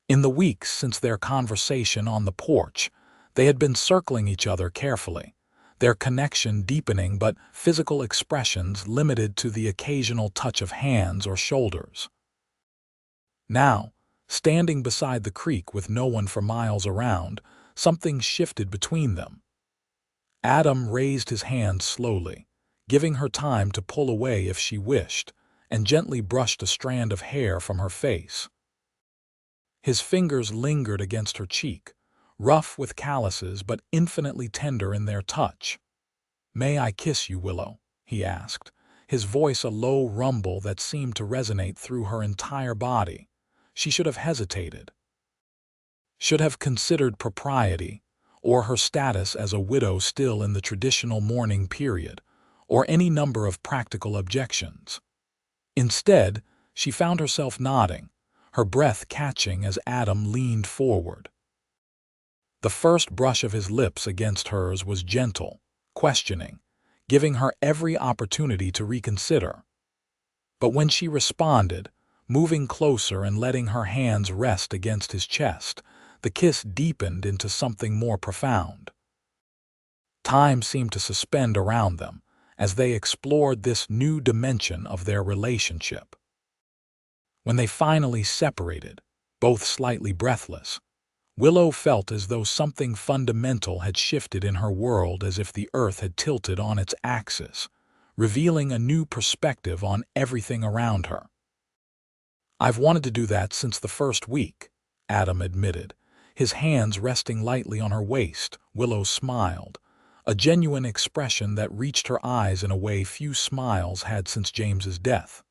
In the weeks since their conversation on the porch, they had been circling each other carefully, their connection deepening but physical expressions limited to the occasional touch of hands or shoulders. Now, standing beside the creek with no one for miles around, something shifted between them. Adam raised his hand slowly, giving her time to pull away if she wished, and gently brushed a strand of hair from her face. His fingers lingered against her cheek, rough with calluses but infinitely tender in their touch. "May I kiss you, Willow?" he asked, his voice a low rumble that seemed to resonate through her entire body. She should have hesitated, should have considered propriety, or her status as a widow still in the traditional mourning period, or any number of practical objections. Instead, she found herself nodding, her breath catching as Adam leaned forward. The first brush of his lips against hers was gentle, questioning, giving her every opportunity to reconsider. But when she responded, moving closer and letting her hands rest against his chest, the kiss deepened into something more profound. Time seemed to suspend around them as they explored this new dimension of their relationship. When they finally separated, both slightly breathless, Willow felt as though something fundamental had shifted in her world, as if the earth had tilted on its axis, revealing a new perspective on everything around her. "I've wanted to do that since the first week," Adam admitted, his hands resting lightly on her waist. Willow smiled, a genuine expression that reached her eyes in a way few smiles had since James's death.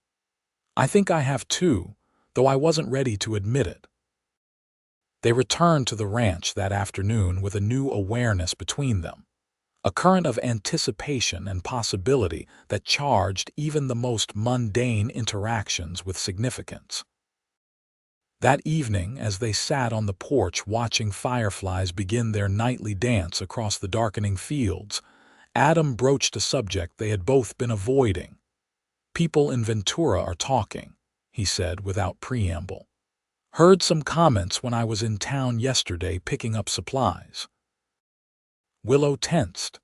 "I think I have too, though I wasn't ready to admit it." They returned to the ranch that afternoon with a new awareness between them, a current of anticipation and possibility that charged even the most mundane interactions with significance. That evening, as they sat on the porch watching fireflies begin their nightly dance across the darkening fields, Adam broached a subject they had both been avoiding. "People in Ventura are talking," he said without preamble. "Heard some comments when I was in town yesterday picking up supplies." Willow tensed.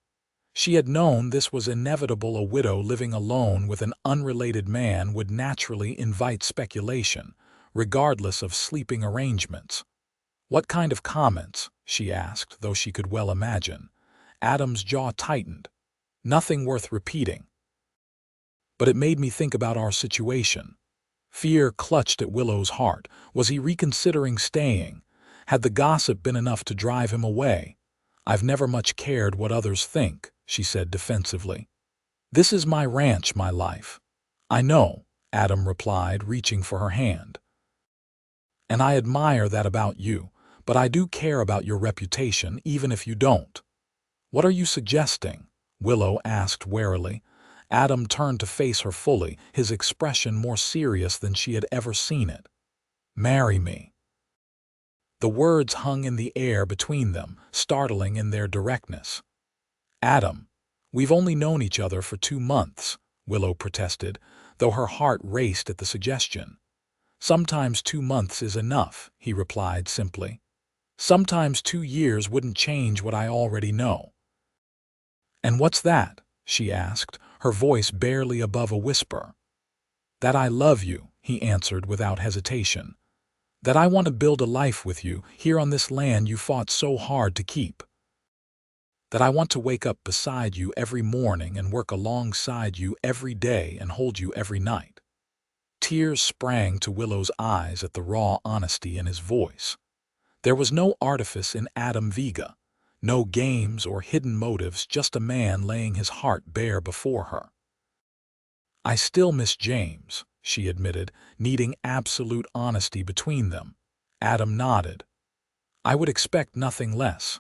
She had known this was inevitable. A widow living alone with an unrelated man would naturally invite speculation, regardless of sleeping arrangements. "What kind of comments?" she asked, though she could well imagine. Adam's jaw tightened. "Nothing worth repeating. But it made me think about our situation." Fear clutched at Willow's heart. Was he reconsidering staying? Had the gossip been enough to drive him away? "I've never much cared what others think," she said defensively. "This is my ranch, my life." "I know," Adam replied, reaching for her hand. "And I admire that about you, but I do care about your reputation, even if you don't." "What are you suggesting?" Willow asked warily. Adam turned to face her fully, his expression more serious than she had ever seen it. "Marry me." The words hung in the air between them, startling in their directness. "Adam, we've only known each other for 2 months," Willow protested, though her heart raced at the suggestion. "Sometimes 2 months is enough," he replied simply. "Sometimes 2 years wouldn't change what I already know." "And what's that?" she asked, her voice barely above a whisper. "That I love you," he answered without hesitation. "That I want to build a life with you, here on this land you fought so hard to keep. That I want to wake up beside you every morning and work alongside you every day and hold you every night." Tears sprang to Willow's eyes at the raw honesty in his voice. There was no artifice in Adam Vega, no games or hidden motives, just a man laying his heart bare before her. "I still miss James," she admitted, needing absolute honesty between them. Adam nodded. "I would expect nothing less.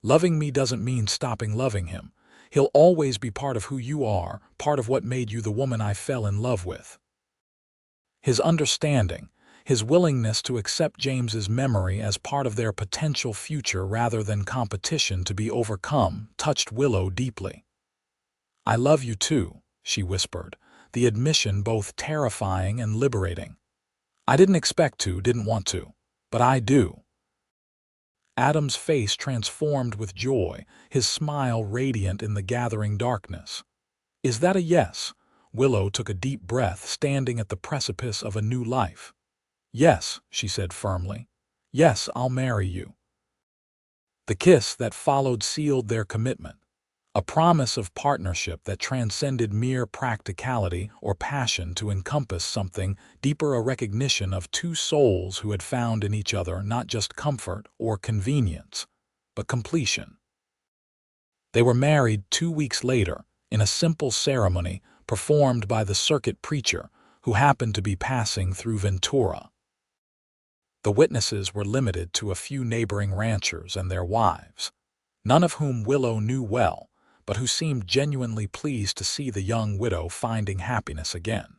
Loving me doesn't mean stopping loving him. He'll always be part of who you are, part of what made you the woman I fell in love with." His understanding, his willingness to accept James's memory as part of their potential future rather than competition to be overcome, touched Willow deeply. "I love you too," she whispered, the admission both terrifying and liberating. "I didn't expect to, didn't want to, but I do." Adam's face transformed with joy, his smile radiant in the gathering darkness. "Is that a yes?" Willow took a deep breath, standing at the precipice of a new life. "Yes," she said firmly. "Yes, I'll marry you." The kiss that followed sealed their commitment, a promise of partnership that transcended mere practicality or passion to encompass something deeper, a recognition of two souls who had found in each other not just comfort or convenience, but completion. They were married 2 weeks later in a simple ceremony performed by the circuit preacher who happened to be passing through Ventura. The witnesses were limited to a few neighboring ranchers and their wives, none of whom Willow knew well, but who seemed genuinely pleased to see the young widow finding happiness again.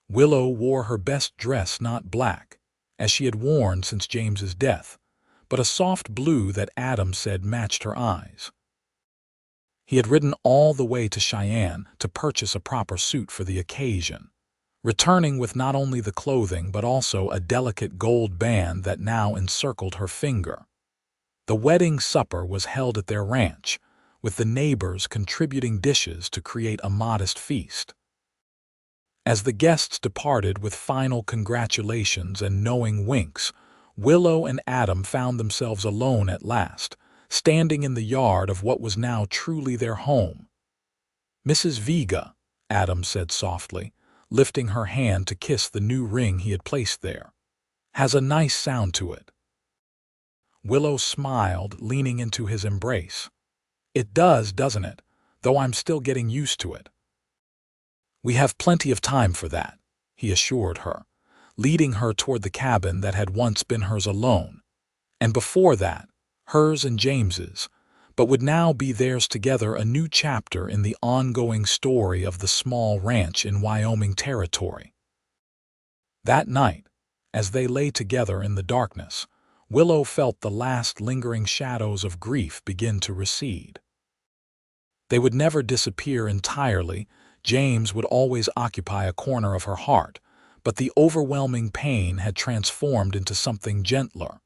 Willow wore her best dress, not black, as she had worn since James's death, but a soft blue that Adam said matched her eyes. He had ridden all the way to Cheyenne to purchase a proper suit for the occasion, returning with not only the clothing but also a delicate gold band that now encircled her finger. The wedding supper was held at their ranch, with the neighbors contributing dishes to create a modest feast. As the guests departed with final congratulations and knowing winks, Willow and Adam found themselves alone at last, standing in the yard of what was now truly their home. "Mrs. Vega," Adam said softly, lifting her hand to kiss the new ring he had placed there, "has a nice sound to it." Willow smiled, leaning into his embrace. "It does, doesn't it? Though I'm still getting used to it." "We have plenty of time for that," he assured her, leading her toward the cabin that had once been hers alone, and before that, hers and James's, but would now be theirs together, a new chapter in the ongoing story of the small ranch in Wyoming Territory. That night, as they lay together in the darkness, Willow felt the last lingering shadows of grief begin to recede. They would never disappear entirely. James would always occupy a corner of her heart, but the overwhelming pain had transformed into something gentler,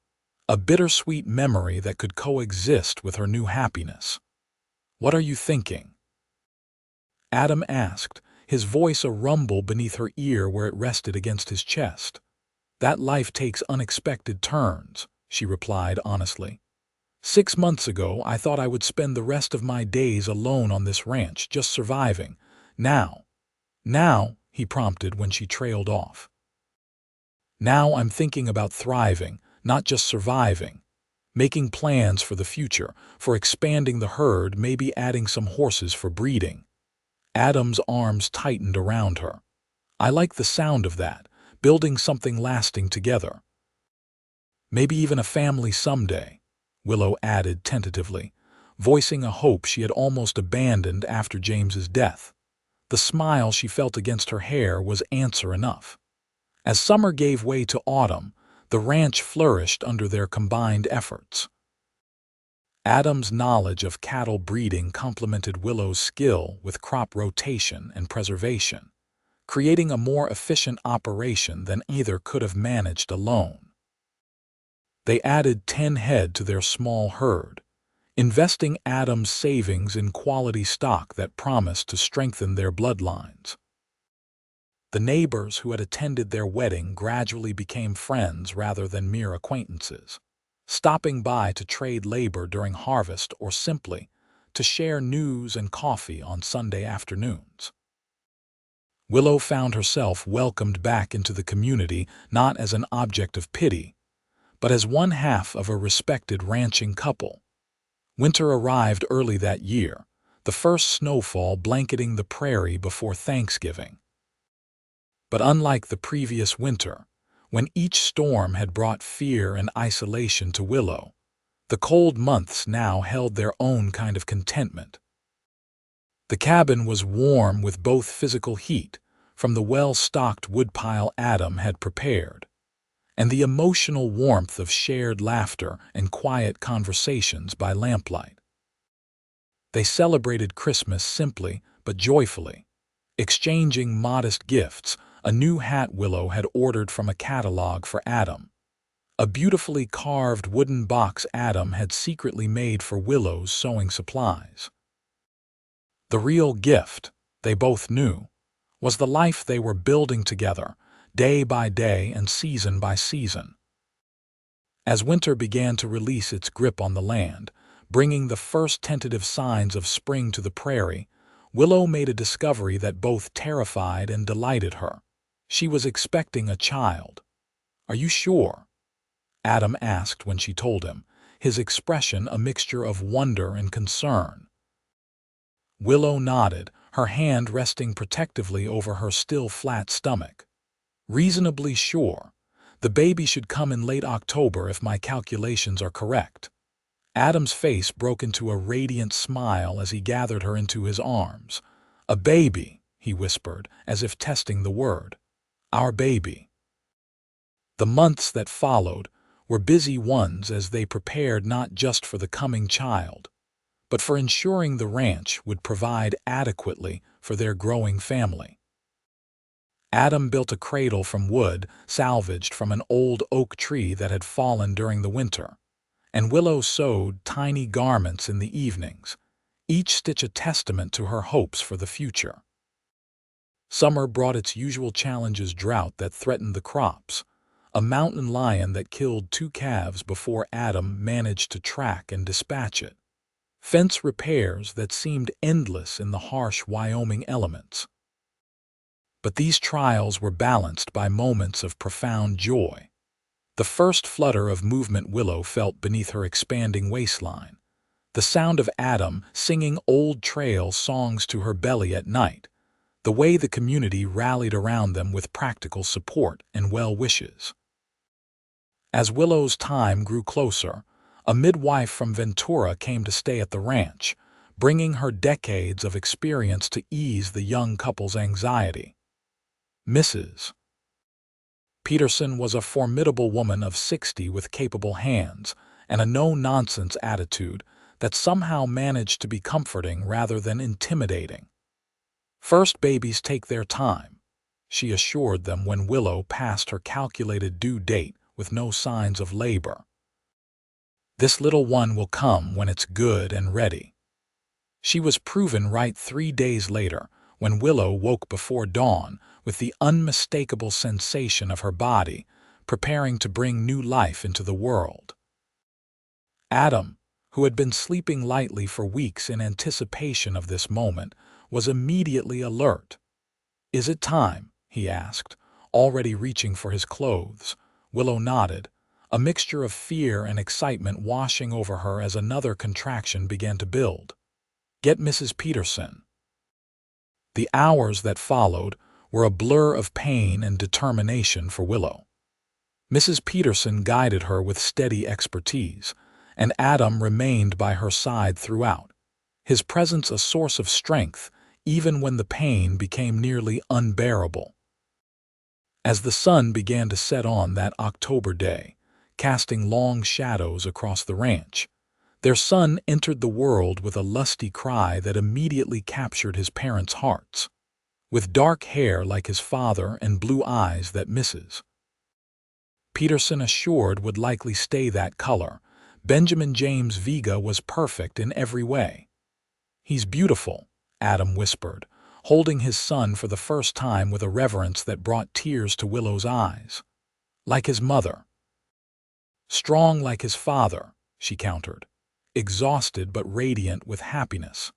a bittersweet memory that could coexist with her new happiness. "What are you thinking?" Adam asked, his voice a rumble beneath her ear where it rested against his chest. "That life takes unexpected turns," she replied honestly. 6 months ago, I thought I would spend the rest of my days alone on this ranch, just surviving. Now, he prompted when she trailed off. "Now I'm thinking about thriving, not just surviving. Making plans for the future, for expanding the herd, maybe adding some horses for breeding." Adam's arms tightened around her. "I like the sound of that, building something lasting together. Maybe even a family someday," Willow added tentatively, voicing a hope she had almost abandoned after James's death. The smile she felt against her hair was answer enough. As summer gave way to autumn, the ranch flourished under their combined efforts. Adam's knowledge of cattle breeding complemented Willow's skill with crop rotation and preservation, creating a more efficient operation than either could have managed alone. They added 10 head to their small herd, investing Adam's savings in quality stock that promised to strengthen their bloodlines. The neighbors who had attended their wedding gradually became friends rather than mere acquaintances, stopping by to trade labor during harvest or simply to share news and coffee on Sunday afternoons. Willow found herself welcomed back into the community not as an object of pity, but as one half of a respected ranching couple. Winter arrived early that year, the first snowfall blanketing the prairie before Thanksgiving. But unlike the previous winter, when each storm had brought fear and isolation to Willow, the cold months now held their own kind of contentment. The cabin was warm with both physical heat from the well-stocked woodpile Adam had prepared, and the emotional warmth of shared laughter and quiet conversations by lamplight. They celebrated Christmas simply but joyfully, exchanging modest gifts. A new hat Willow had ordered from a catalog for Adam, a beautifully carved wooden box Adam had secretly made for Willow's sewing supplies. The real gift, they both knew, was the life they were building together, day by day and season by season. As winter began to release its grip on the land, bringing the first tentative signs of spring to the prairie, Willow made a discovery that both terrified and delighted her. She was expecting a child. "Are you sure?" Adam asked when she told him, his expression a mixture of wonder and concern. Willow nodded, her hand resting protectively over her still flat stomach. "Reasonably sure. The baby should come in late October if my calculations are correct." Adam's face broke into a radiant smile as he gathered her into his arms. "A baby," he whispered, as if testing the word. "Our baby." The months that followed were busy ones as they prepared not just for the coming child, but for ensuring the ranch would provide adequately for their growing family. Adam built a cradle from wood salvaged from an old oak tree that had fallen during the winter, and Willow sewed tiny garments in the evenings, each stitch a testament to her hopes for the future. Summer brought its usual challenges: drought that threatened the crops, a mountain lion that killed 2 calves before Adam managed to track and dispatch it, fence repairs that seemed endless in the harsh Wyoming elements. But these trials were balanced by moments of profound joy. The first flutter of movement Willow felt beneath her expanding waistline, the sound of Adam singing old trail songs to her belly at night, the way the community rallied around them with practical support and well wishes. As Willow's time grew closer, a midwife from Ventura came to stay at the ranch, bringing her decades of experience to ease the young couple's anxiety. Mrs. Peterson was a formidable woman of 60 with capable hands and a no-nonsense attitude that somehow managed to be comforting rather than intimidating. "First babies take their time," she assured them when Willow passed her calculated due date with no signs of labor. "This little one will come when it's good and ready." She was proven right 3 days later when Willow woke before dawn with the unmistakable sensation of her body preparing to bring new life into the world. Adam, who had been sleeping lightly for weeks in anticipation of this moment, was immediately alert. "Is it time?" he asked, already reaching for his clothes. Willow nodded, a mixture of fear and excitement washing over her as another contraction began to build. "Get Mrs. Peterson." The hours that followed were a blur of pain and determination for Willow. Mrs. Peterson guided her with steady expertise, and Adam remained by her side throughout, his presence a source of strength even when the pain became nearly unbearable. As the sun began to set on that October day, casting long shadows across the ranch, their son entered the world with a lusty cry that immediately captured his parents' hearts. With dark hair like his father and blue eyes that Mrs. Peterson assured would likely stay that color, Benjamin James Vega was perfect in every way. "He's beautiful," Adam whispered, holding his son for the first time with a reverence that brought tears to Willow's eyes. "Like his mother." "Strong like his father," she countered, exhausted but radiant with happiness.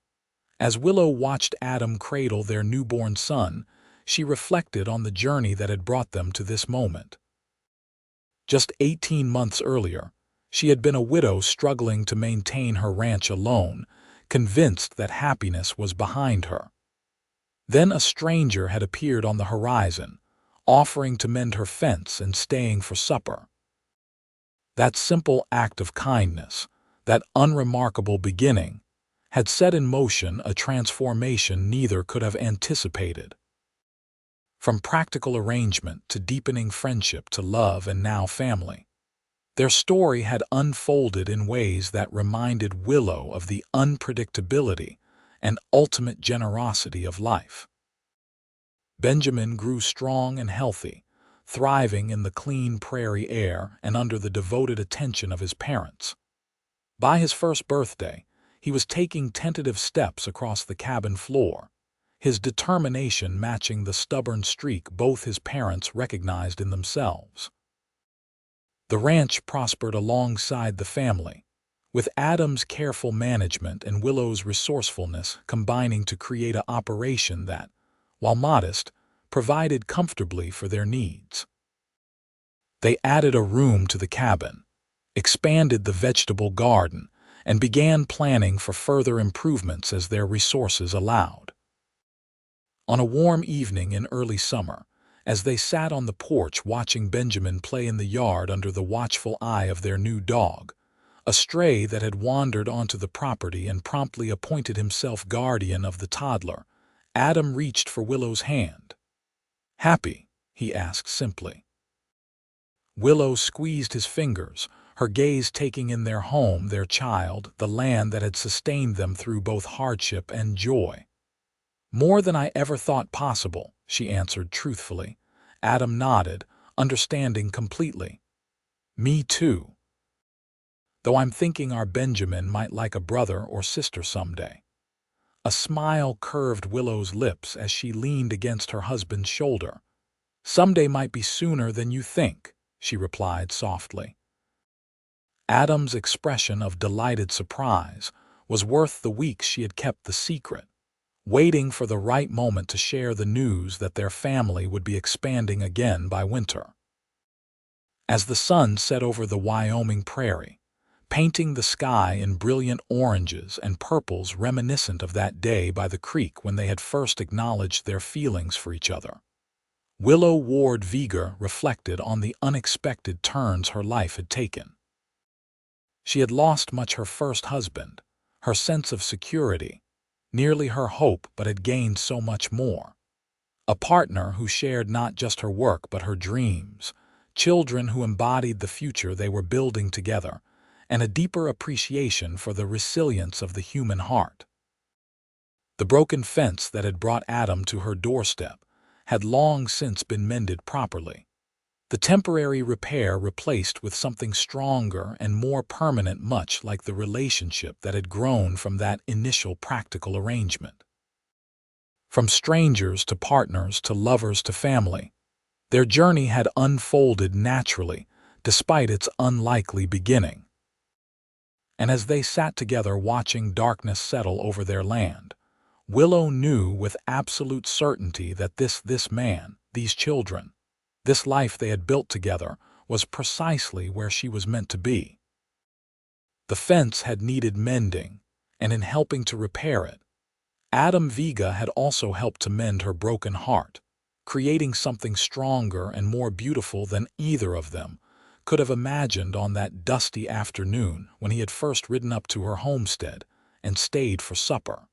As Willow watched Adam cradle their newborn son, she reflected on the journey that had brought them to this moment. Just 18 months earlier, she had been a widow struggling to maintain her ranch alone, convinced that happiness was behind her. Then a stranger had appeared on the horizon, offering to mend her fence and staying for supper. That simple act of kindness, that unremarkable beginning, had set in motion a transformation neither could have anticipated. From practical arrangement to deepening friendship to love and now family, their story had unfolded in ways that reminded Willow of the unpredictability and ultimate generosity of life. Benjamin grew strong and healthy, thriving in the clean prairie air and under the devoted attention of his parents. By his first birthday, he was taking tentative steps across the cabin floor, his determination matching the stubborn streak both his parents recognized in themselves. The ranch prospered alongside the family, with Adam's careful management and Willow's resourcefulness combining to create an operation that, while modest, provided comfortably for their needs. They added a room to the cabin, expanded the vegetable garden, and began planning for further improvements as their resources allowed. On a warm evening in early summer, as they sat on the porch watching Benjamin play in the yard under the watchful eye of their new dog, a stray that had wandered onto the property and promptly appointed himself guardian of the toddler, Adam reached for Willow's hand. "Happy?" he asked simply. Willow squeezed his fingers, her gaze taking in their home, their child, the land that had sustained them through both hardship and joy. "More than I ever thought possible," she answered truthfully. Adam nodded, understanding completely. "Me too. Though I'm thinking our Benjamin might like a brother or sister someday." A smile curved Willow's lips as she leaned against her husband's shoulder. "Someday might be sooner than you think," she replied softly. Adam's expression of delighted surprise was worth the weeks she had kept the secret, waiting for the right moment to share the news that their family would be expanding again by winter. As the sun set over the Wyoming prairie, painting the sky in brilliant oranges and purples reminiscent of that day by the creek when they had first acknowledged their feelings for each other, Willow Ward Vega reflected on the unexpected turns her life had taken. She had lost much her first husband, her sense of security, nearly her hope, but had gained so much more. A partner who shared not just her work but her dreams, children who embodied the future they were building together, and a deeper appreciation for the resilience of the human heart. The broken fence that had brought Adam to her doorstep had long since been mended properly, the temporary repair replaced with something stronger and more permanent, much like the relationship that had grown from that initial practical arrangement. From strangers to partners to lovers to family, their journey had unfolded naturally despite its unlikely beginning. And as they sat together watching darkness settle over their land, Willow knew with absolute certainty that this man, these children, this life they had built together, was precisely where she was meant to be. The fence had needed mending, and in helping to repair it, Adam Vega had also helped to mend her broken heart, creating something stronger and more beautiful than either of them could have imagined on that dusty afternoon when he had first ridden up to her homestead and stayed for supper.